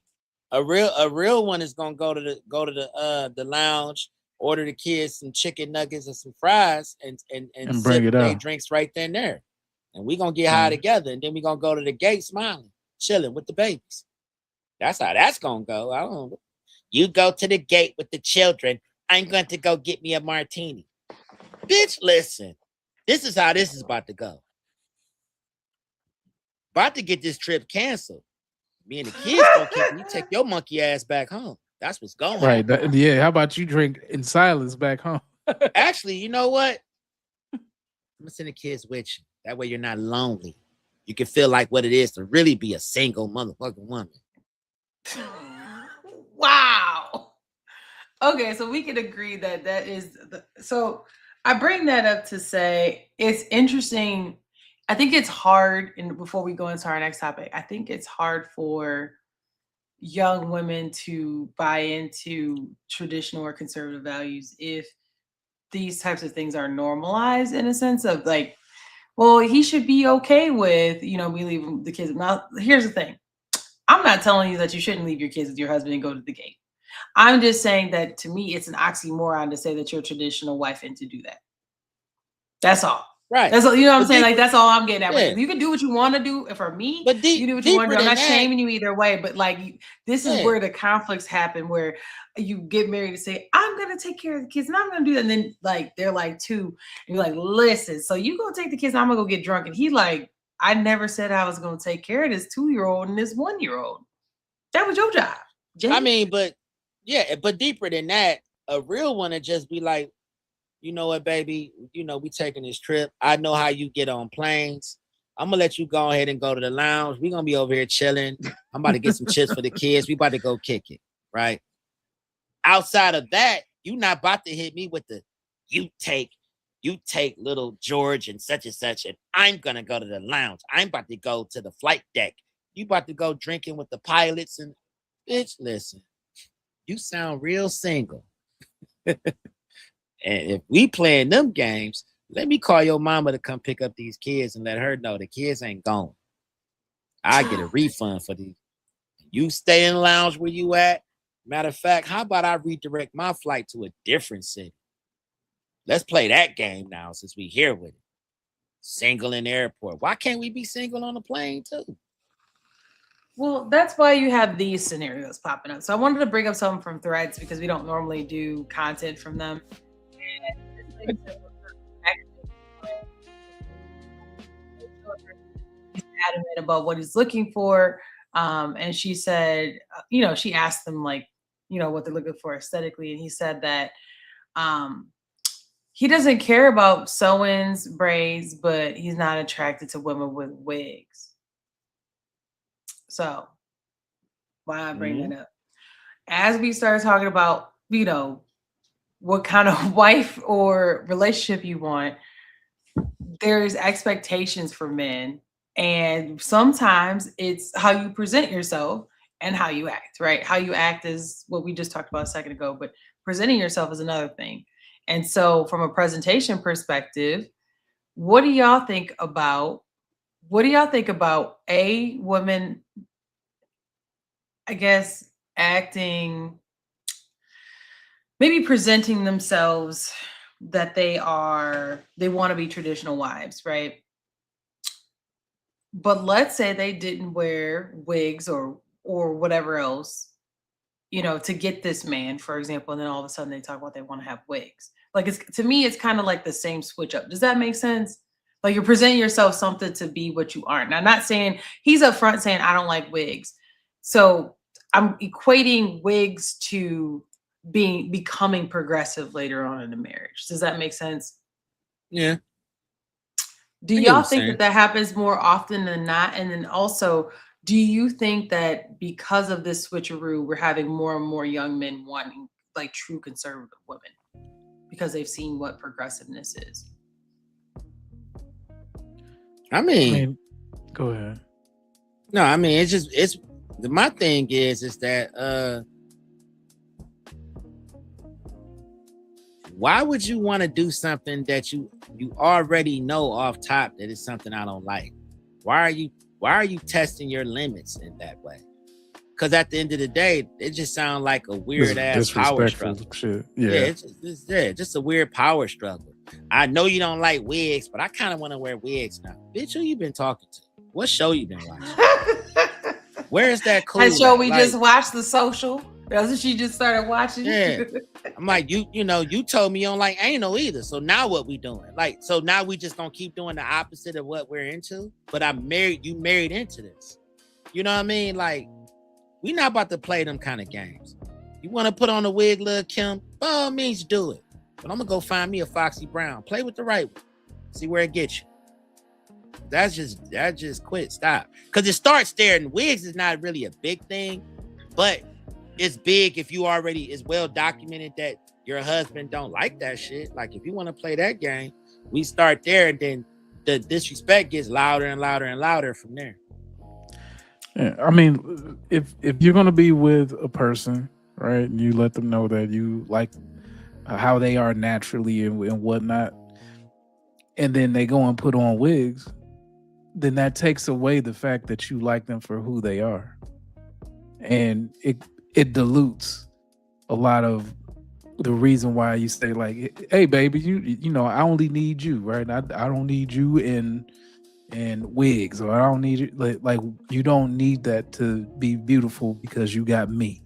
A real one is gonna go to the lounge, order the kids some chicken nuggets and some fries, and bring it their out. drinks right then and there, and we gonna get high together, and then we gonna go to the gate smiling, chilling with the babies. That's how that's gonna go. I don't know. You go to the gate with the children. I'm going to go get me a martini. Bitch, listen. This is how this is about to go. About to get this trip canceled. Me and the kids gonna kick me. Take your monkey ass back home. That's what's going on. Right. Yeah. How about you drink in silence back home? Actually, you know what? I'm gonna send the kids with you. That way you're not lonely. You can feel like what it is to really be a single motherfucking woman. Wow. Okay, so we can agree that is so I bring that up to say it's interesting. I think it's hard, and before we go into our next topic, I think it's hard for young women to buy into traditional or conservative values if these types of things are normalized, in a sense of like, well, he should be okay with, we leave the kids. Now, here's the thing. I'm not telling you that you shouldn't leave your kids with your husband and go to the gate. I'm just saying that to me, it's an oxymoron to say that you're a traditional wife and to do that. That's all. Right. That's all, what I'm saying? Like, that's all I'm getting at. Yeah. You can do what you want to do. For me, but you do what you want to do. I'm not shaming you either way, but like, this is where the conflicts happen, where you get married to say, I'm going to take care of the kids and I'm going to do that. And then like, they're like 2 and you're like, listen, so you go take the kids and I'm going to go get drunk. And he like, I never said I was going to take care of this 2-year-old and this 1-year-old. That was your job, Jay. I mean, but deeper than that, a real one would just be like, you know what, baby? You know, we taking this trip. I know how you get on planes. I'm gonna let you go ahead and go to the lounge. We're gonna be over here chilling. I'm about to get some chips for the kids. We about to go kick it, right? Outside of that, you not about to hit me with the you take little George and such, and I'm gonna go to the lounge. I'm about to go to the flight deck. You about to go drinking with the pilots and bitch, listen, you sound real single. And if we playing them games, let me call your mama to come pick up these kids and let her know the kids ain't gone. I get a refund for these. You stay in the lounge where you at. Matter of fact, how about I redirect my flight to a different city? Let's play that game now since we here with it. Single in the airport. Why can't we be single on the plane too? Well, that's why you have these scenarios popping up. So I wanted to bring up something from Threads because we don't normally do content from them. He's adamant about what he's looking for. And she said, she asked them like, what they're looking for aesthetically. And he said that he doesn't care about sew-ins, braids, but he's not attracted to women with wigs. So why I bring that up? As we start talking about, what kind of wife or relationship you want, there's expectations for men. And sometimes it's how you present yourself and how you act, right? How you act is what we just talked about a second ago, but presenting yourself is another thing. And so from a presentation perspective, what do y'all think about a woman, I guess, acting, maybe presenting themselves that they want to be traditional wives, right? But let's say they didn't wear wigs or whatever else, to get this man, for example, and then all of a sudden they talk about they want to have wigs. Like, to me, it's kind of like the same switch up. Does that make sense? Like, you're presenting yourself something to be what you aren't. Now, I'm not saying he's up front saying I don't like wigs. So I'm equating wigs to becoming progressive later on in the marriage. Does that make sense? Yeah. Do y'all think that happens more often than not? And then also, do you think that because of this switcheroo, we're having more and more young men wanting like true conservative women because they've seen what progressiveness is? I mean, go ahead. No, I mean, it's my thing is that why would you want to do something that you already know off top that is something I don't like? Why are you testing your limits in that way? Because at the end of the day, it just sounds like a weird ass power struggle. Shit. Yeah, it's just a weird power struggle. I know you don't like wigs, but I kind of want to wear wigs now. Bitch, who you been talking to? What show you been watching? Where is that cool? That show we just watched, The Social. That's what she just started watching. Yeah. I'm like, you told me you don't like anal either. So now what we doing? Like, so now we just gonna keep doing the opposite of what we're into? But you married into this. You know what I mean? Like, we not about to play them kind of games. You want to put on a wig, Lil' Kim? By all means, do it. But I'm gonna go find me a Foxy Brown. Play with the right one. See where it gets you. That just quit. Stop. Because it starts there, and wigs is not really a big thing, but it's big if you already is well documented that your husband don't like that shit. Like, if you want to play that game, we start there, and then the disrespect gets louder and louder and louder from there. Yeah, I mean, if you're gonna be with a person, right, and you let them know that you like how they are naturally and whatnot, and then they go and put on wigs, then that takes away the fact that you like them for who they are, and it dilutes a lot of the reason why you say like, hey baby, you know I only need you, right? I don't need you in wigs, or I don't need you like you don't need that to be beautiful because you got me,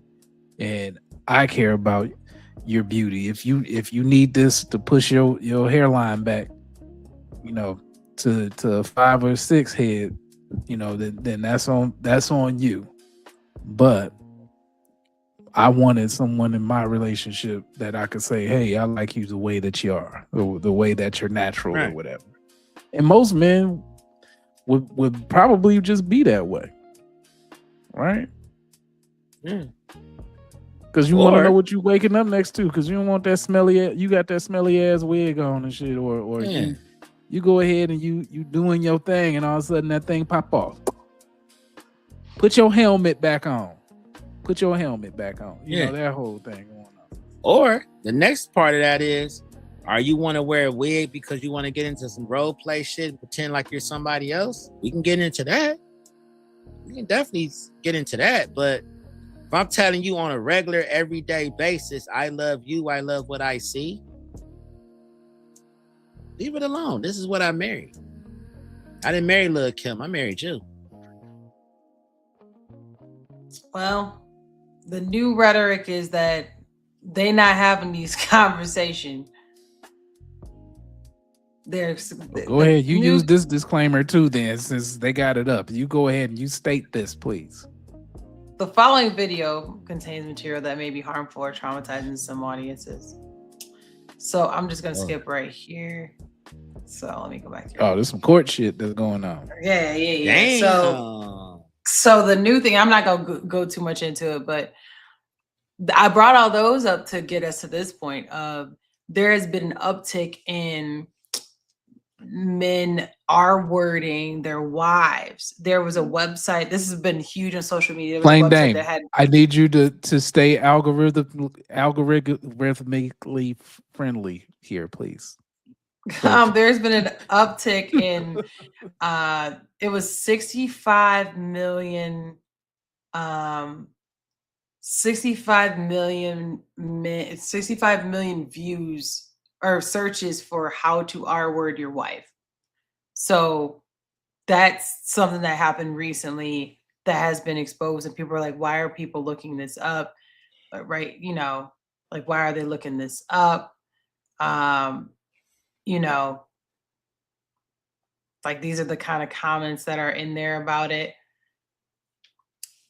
and I care about your beauty. If you need this to push your hairline back, to a 5 or 6 head, then that's on you. But I wanted someone in my relationship that I could say, hey, I like you the way that you are, the way that you're natural or whatever. And most men would probably just be that way. Right? Because you want to know what you waking up next to, because you don't want that smelly, you got that smelly ass wig on and shit, or you go ahead and you doing your thing and all of a sudden that thing pop off. Put your helmet back on. Put your helmet back on. You know, that whole thing going on. Or the next part of that is, are you want to wear a wig because you want to get into some role play shit and pretend like you're somebody else? We can get into that. We can definitely get into that. But if I'm telling you on a regular, everyday basis, I love you, I love what I see, leave it alone. This is what I married. I didn't marry Lil' Kim. I married you. Well, the new rhetoric is that they not having these conversations. Go ahead. You use this disclaimer too, then, since they got it up. You go ahead and you state this, please. The following video contains material that may be harmful or traumatizing to some audiences. So I'm just gonna skip right here. So let me go back here. Oh, there's some court shit that's going on. Yeah. Damn. So the new thing, I'm not gonna go too much into it, but I brought all those up to get us to this point of there has been an uptick in men R-wording their wives. There was a website. This has been huge on social media. There was Plain a website Dame. that had. I need you to stay algorithmically friendly here, please. There's been an uptick in it was 65 million views or searches for how to R-word your wife. So that's something that happened recently that has been exposed, and people are like, why are people looking this up? But right, you know, like, why are they looking this up? You know, like, these are the kind of comments that are in there about it.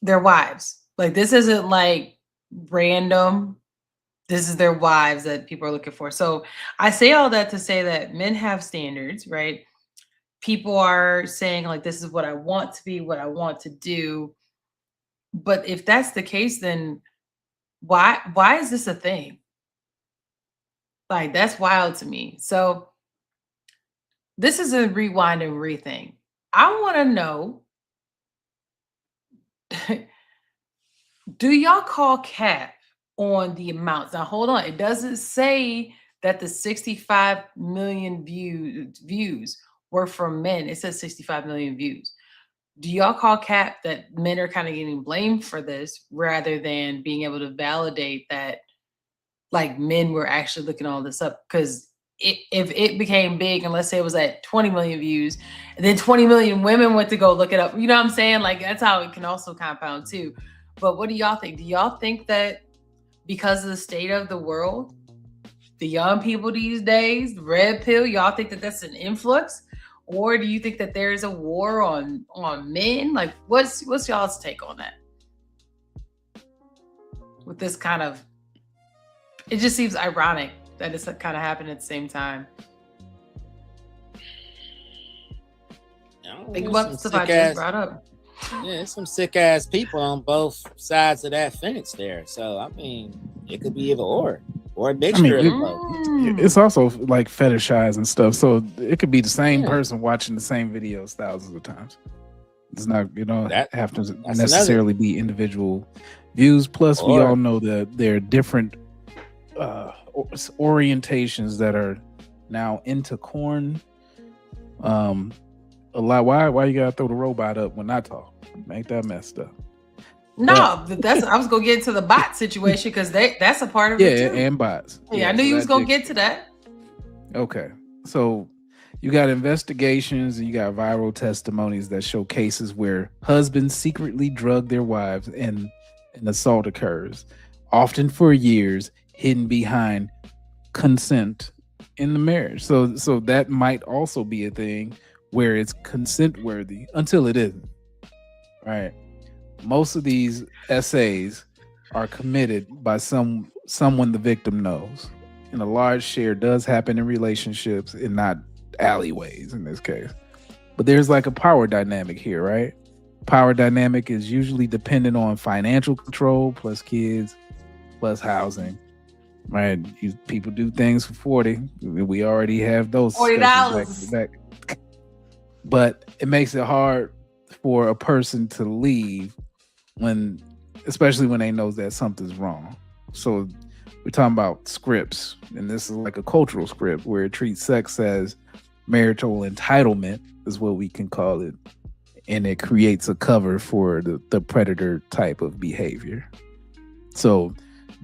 Their wives. Like, this isn't like random. This is their wives that people are looking for. So I say all that to say that men have standards, right? People are saying, like, this is what I want to be, what I want to do. But if that's the case, then why is this a thing? Like, that's wild to me. So this is a rewind and rethink. I want to know, do y'all call cap on the amounts? Now, hold on. It doesn't say that the 65 million views were from men. It says 65 million views. Do y'all call cap that men are kind of getting blamed for this rather than being able to validate that, like, men were actually looking all this up? Because if it became big, and let's say it was at 20 million views, and then 20 million women went to go look it up, you know what I'm saying? Like, that's how it can also compound too. But what do y'all think? Do y'all think that because of the state of the world, the young people these days, the red pill, y'all think that that's an influx? Or do you think that there's a war on men? Like, what's y'all's take on that? With this kind of, it just seems ironic that it's kind of happening at the same time. Think about the stuff I just brought up. Yeah, there's some sick ass people on both sides of that fence there. So I mean, it could be either or a mixture of both. It's also like fetishized and stuff. So it could be the same person watching the same videos thousands of times. It's not, you don't have to necessarily be individual views. Plus, we all know that there are different orientations that are now into corn. A lot. Why you gotta throw the robot up when I talk? Make that messed up. No, that's I was gonna get into the bot situation because that's a part of it too. And bots. Yeah, I knew you was gonna get to that. Okay, so you got investigations and you got viral testimonies that show cases where husbands secretly drug their wives and an assault occurs, often for years, hidden behind consent in the marriage. So that might also be a thing where it's consent worthy until it isn't. Right. Most of these essays are committed by someone the victim knows. And a large share does happen in relationships and not alleyways in this case. But there's like a power dynamic here, right? Power dynamic is usually dependent on financial control plus kids plus housing. Right? People do things for 40. We already have those $40 back. But it makes it hard for a person to leave especially when they know that something's wrong. So we're talking about scripts, and this is like a cultural script where it treats sex as marital entitlement, is what we can call it, and it creates a cover for the predator type of behavior. So,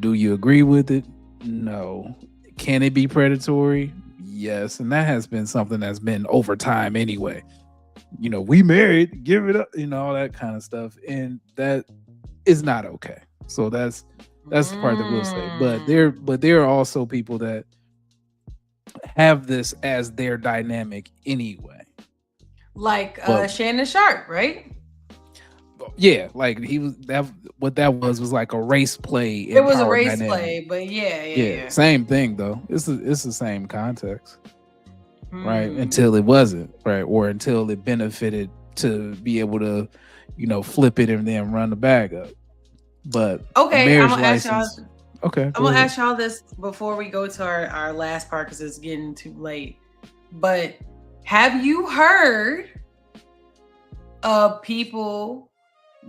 do you agree with it? No. Can it be predatory? Yes, and that has been something that's been over time anyway. We married, give it up, all that kind of stuff, and that is not okay. So that's the part that we'll say. But there are also people that have this as their dynamic anyway. Like Shannon Sharp, right? Yeah, like what that was like a race play. It was a race play, but yeah. Same thing though. It's the same context, right? Until it wasn't, right, or until it benefited to be able to, flip it and then run the bag up. But okay, I'm gonna ask y'all. Okay, I'm gonna ask y'all this before we go to our last part because it's getting too late. But have you heard of people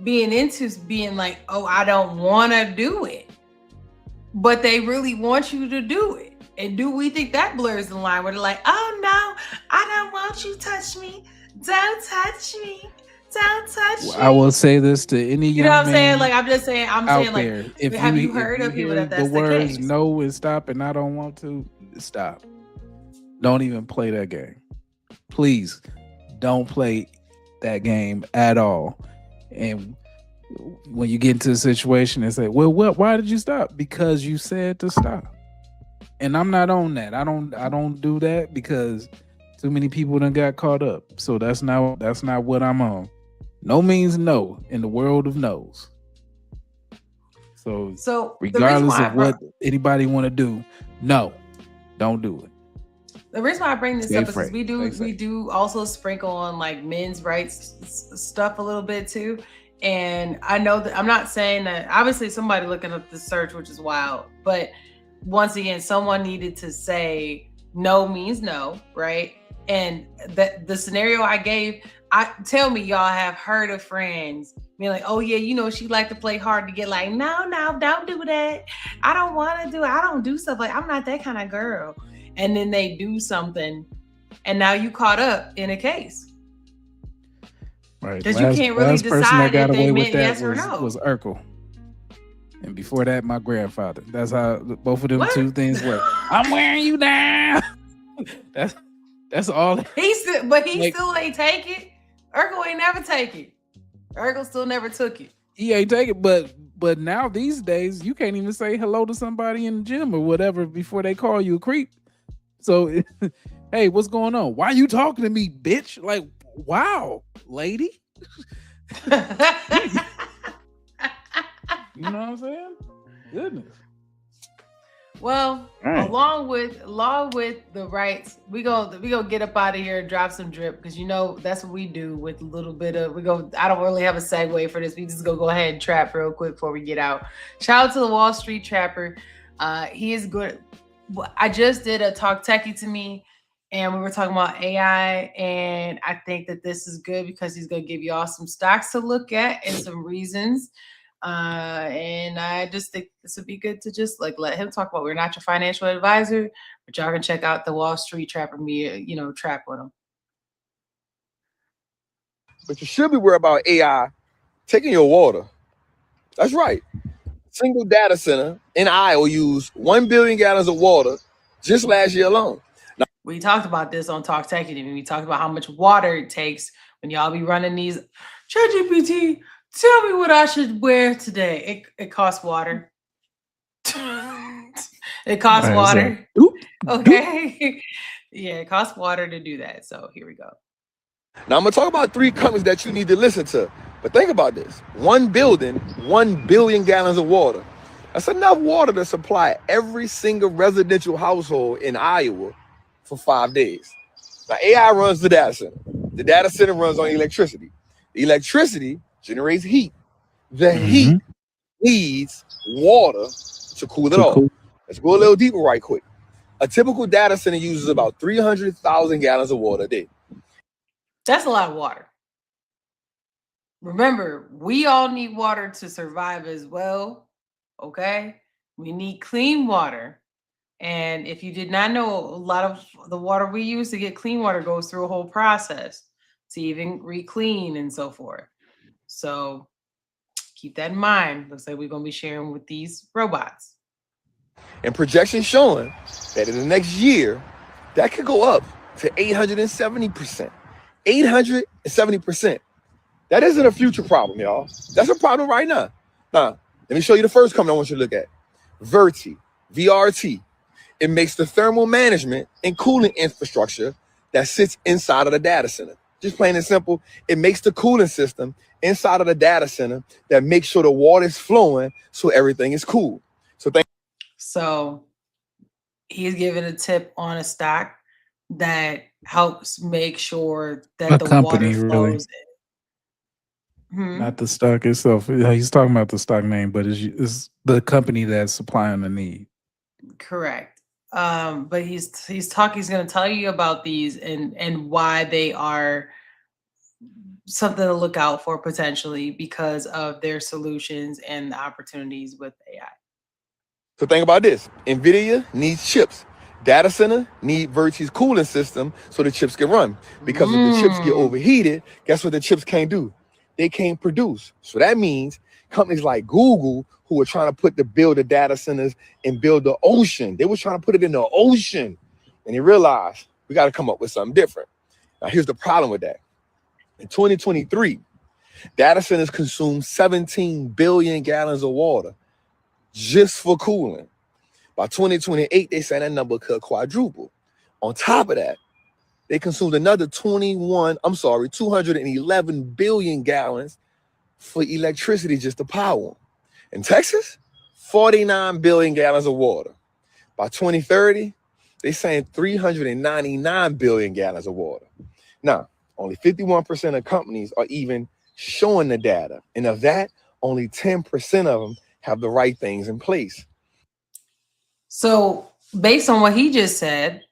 being like, oh, I don't want to do it, but they really want you to do it? And do we think that blurs the line where they're like, oh no, I don't want you to touch me. Don't touch me. Don't touch me. I will say this to any young you know what I'm man saying? Like I'm saying like, there. have you heard of people that's the words case? no and stop and I don't want to stop? Don't even play that game. Please don't play that game at all. And when you get into a situation and say, well, why did you stop? Because you said to stop. And I'm not on that. I don't do that because too many people done got caught up. So that's not what I'm on. No means no in the world of no's. So regardless of what anybody want to do, no, don't do it. The reason why I bring this up is because we do also sprinkle on like men's rights stuff a little bit too. And I know that I'm not saying that obviously somebody looking up the search, which is wild, but once again, someone needed to say no means no, right? And the scenario I gave, tell me y'all have heard of friends being like, oh yeah, she like to play hard to get, like, no, don't do that. I don't want to do it. I don't do stuff like, I'm not that kind of girl. And then they do something and now you caught up in a case. Right. Because you can't really decide if they meant yes or no. Was Urkel. And before that, my grandfather. That's how both of them two things work. I'm wearing you down. That's all. He still ain't take it. Urkel ain't never take it. Urkel still never took it. He ain't take it, but now these days you can't even say hello to somebody in the gym or whatever before they call you a creep. So, hey, what's going on? Why you talking to me, bitch? Like, wow, lady. You know what I'm saying? Goodness. Well, right. along with the rights, we go get up out of here and drop some drip because that's what we do with a little bit of I don't really have a segue for this. We just go ahead and trap real quick before we get out. Shout out to the Wall Street Trapper. He is good. I just did a Talk Techie to Me, and we were talking about AI, and I think that this is good because he's gonna give you all some stocks to look at and some reasons. And I just think this would be good to just like let him talk about. We're not your financial advisor, but y'all can check out the Wall Street Trapper me, trap with him. But you should be worried about AI taking your water. That's right. Single data center in Iowa used 1 billion gallons of water just last year alone. Now, we talked about this on Talk Techie. We talked about how much water it takes when y'all be running these ChatGPT. Tell me what I should wear today. It costs water. It costs water. Okay. Yeah, it costs water to do that. So here we go. Now I'm gonna talk about 3 companies that you need to listen to. But think about this. One building, 1 billion gallons of water. That's enough water to supply every single residential household in Iowa for 5 days. Now AI runs the data center. The data center runs on electricity. The electricity generates heat. The heat needs water to cool it off. Let's go a little deeper right quick. A typical data center uses about 300,000 gallons of water a day. That's a lot of water. Remember, we all need water to survive as well. Okay? We need clean water. And if you did not know, a lot of the water we use to get clean water goes through a whole process to even re-clean and so forth. So keep that in mind. Looks like we're going to be sharing with these robots. And projections showing that in the next year, that could go up to 870%. 870%. That isn't a future problem, y'all. That's a problem right now. Now, let me show you the first company I want you to look at. Verti, VRT. It makes the thermal management and cooling infrastructure that sits inside of the data center. Just plain and simple, it makes the cooling system inside of the data center that makes sure the water is flowing so everything is cool. So he's giving a tip on a stock that helps make sure that the water flows in. Not the stock itself. He's talking about the stock name, but it's the company that's supplying the need. Correct. But he's going to tell you about these and why they are something to look out for potentially because of their solutions and the opportunities with AI. So think about this. NVIDIA needs chips. Data center need Verti's cooling system so the chips can run. Because if the chips get overheated, guess what the chips can't do? They can't produce. So that means companies like Google, who were trying to build the data centers and build the ocean, they were trying to put it in the ocean. And they realized we got to come up with something different. Now, here's the problem with that. In 2023, data centers consume 17 billion gallons of water just for cooling. By 2028, they say that number could quadruple. On top of that, they consumed another 211 billion gallons for electricity just to power them. In Texas, 49 billion gallons of water. By 2030, they're saying 399 billion gallons of water. Now, only 51% of companies are even showing the data. And of that, only 10% of them have the right things in place. So based on what he just said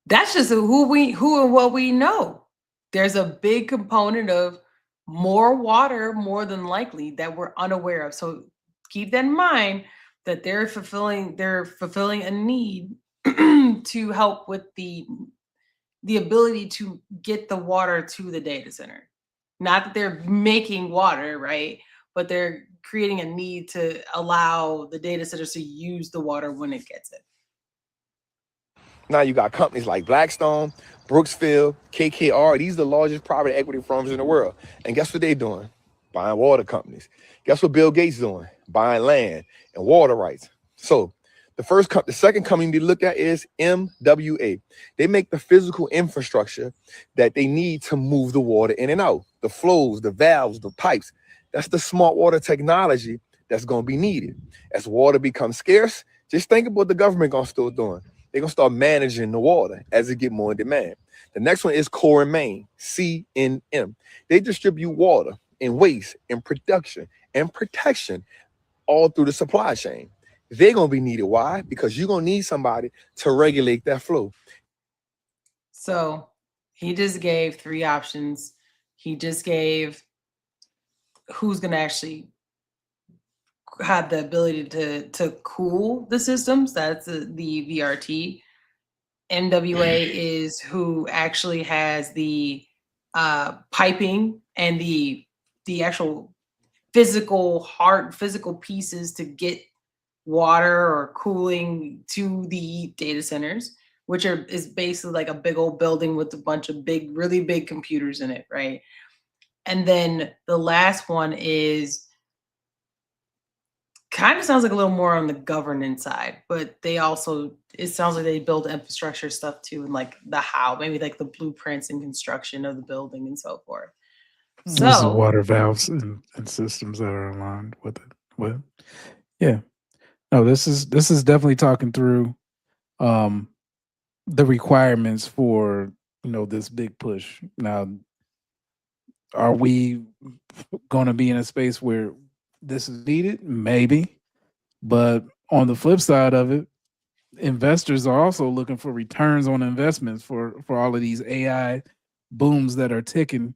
that's just who and what we know. There's a big component of more water, more than likely, that we're unaware of. So keep that in mind that they're fulfilling a need to help with the ability to get the water to the data center. Not that they're making water, right? But they're creating a need to allow the data centers to use the water when it gets it. Now you got companies like Blackstone, Brooksfield, KKR. These are the largest private equity firms in the world. And guess what they're doing? Buying water companies. Guess what Bill Gates is doing? Buying land and water rights. So the second company to look at is MWA. They make the physical infrastructure that they need to move the water in and out. The flows, the valves, the pipes. That's the smart water technology that's going to be needed. As water becomes scarce, just think about what the government going to start doing. They're going to start managing the water as it get more in demand. The next one is Core and Main, CNM. They distribute water and waste and production and protection all through the supply chain. They're going to be needed. Why? Because you're going to need somebody to regulate that flow. So he just gave 3 options. He just gave who's going to actually have the ability to cool the systems. That's the VRT. MWA is who actually has the piping and the actual physical pieces to get water or cooling to the data centers, which is basically like a big old building with a bunch of really big computers in it, right? And then the last one is kind of sounds like a little more on the governance side, but they also, it sounds like they build infrastructure stuff too, and like the how, maybe like the blueprints and construction of the building and so forth. This is So water valves and systems that are aligned with it. With yeah. No, this is definitely talking through the requirements for, you know, this big push. Now, are we going to be in a space where this is needed? Maybe. But on the flip side of it, investors are also looking for returns on investments for all of these AI booms that are ticking.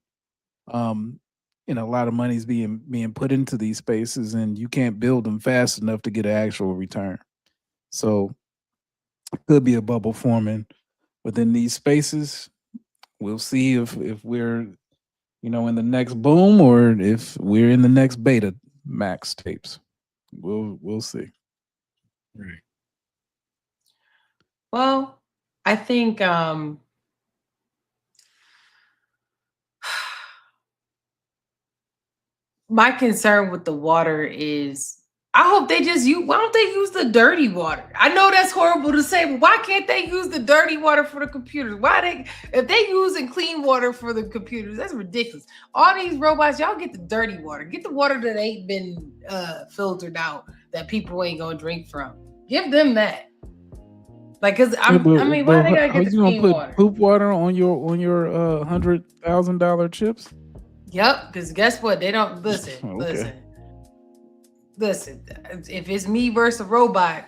And a lot of money's being put into these spaces, and you can't build them fast enough to get an actual return. So could be a bubble forming within these spaces. We'll see if we're, you know, in the next boom or if we're in the next beta max tapes. We'll see. Right. well, I think my concern with the water is I hope they just use, why don't they use the dirty water? I know that's horrible to say, but why can't they use the dirty water for the computers? If they using clean water for the computers, that's ridiculous. All these robots, y'all get the dirty water. Get the water that ain't been filtered out, that people ain't gonna drink from. Give them that. Like, cause why they gotta get the you gonna clean put water? poop water on your $100,000 chips? Yep, because guess what? They don't listen. Okay. Listen. If it's me versus a robot,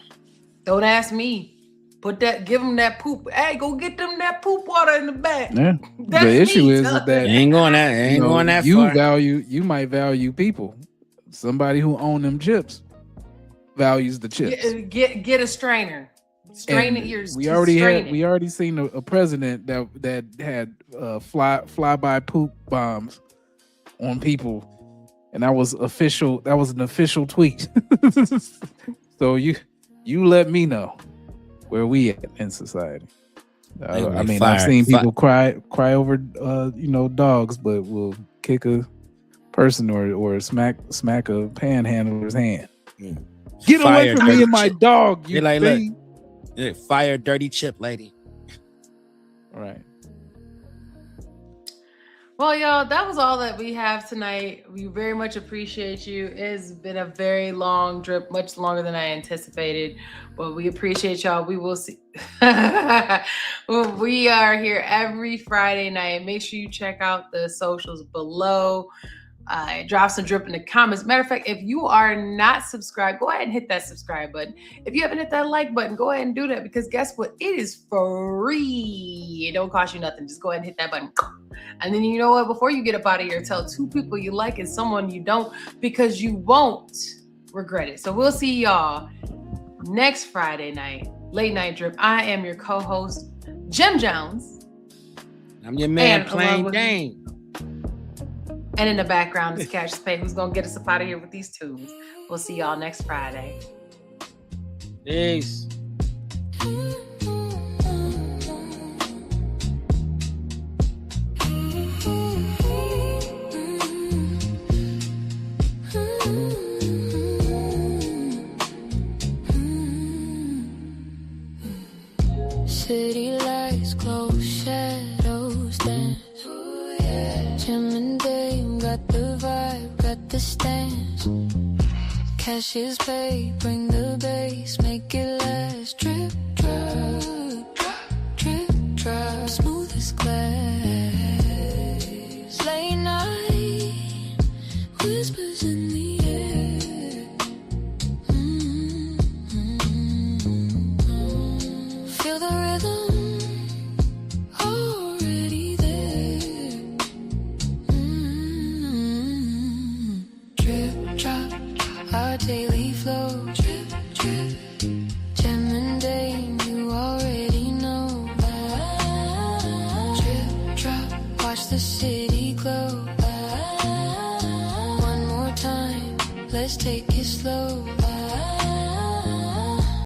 don't ask me. Give them that poop. Hey, go get them that poop water in the back. Yeah. That's The issue me, is son. that Ain't going that far. You might value people. Somebody who own them chips values the chips. Get a strainer. Strain it. We already seen a president that had flyby poop bombs on people, and that was official. That was an official tweet. So you let me know where we at in society. I mean, I've seen people cry over dogs, but will kick a person or smack a panhandler's hand. Get away from me and my dog. You like, thing. Look, fire dirty chip lady. Right. Well, y'all, that was all that we have tonight. We very much appreciate you. It's been a very long drip, much longer than I anticipated, but we appreciate y'all. We will see. We are here every Friday night. Make sure you check out the socials below. Drop some drip in the comments. Matter of fact, if you are not subscribed, go ahead and hit that subscribe button. If you haven't hit that like button, go ahead and do that, because guess what? It is free. It don't cost you nothing. Just go ahead and hit that button. And then you know what? Before you get up out of here, tell 2 people you like and someone you don't, because you won't regret it. So we'll see y'all next Friday night, Late Night Drip. I am your co-host, Jim Jones. I'm your man, Plain Dane. And in the background is Cash Pay, who's going to get us up out of here with these tunes. We'll see y'all next Friday. Peace. City lights, close shadows dance. Jim and Dave got the vibe, got the stance. Cash is paid, bring the bass, make it last. Drip, drop, drip, drop, smooth as glass. Late night, whispers in the air. Feel the rhythm already there. Drip, drop, our daily flow. Drip, drip, Jim and Dane, you already know. Drip, drop, watch the city glow. One more time, let's take it slow.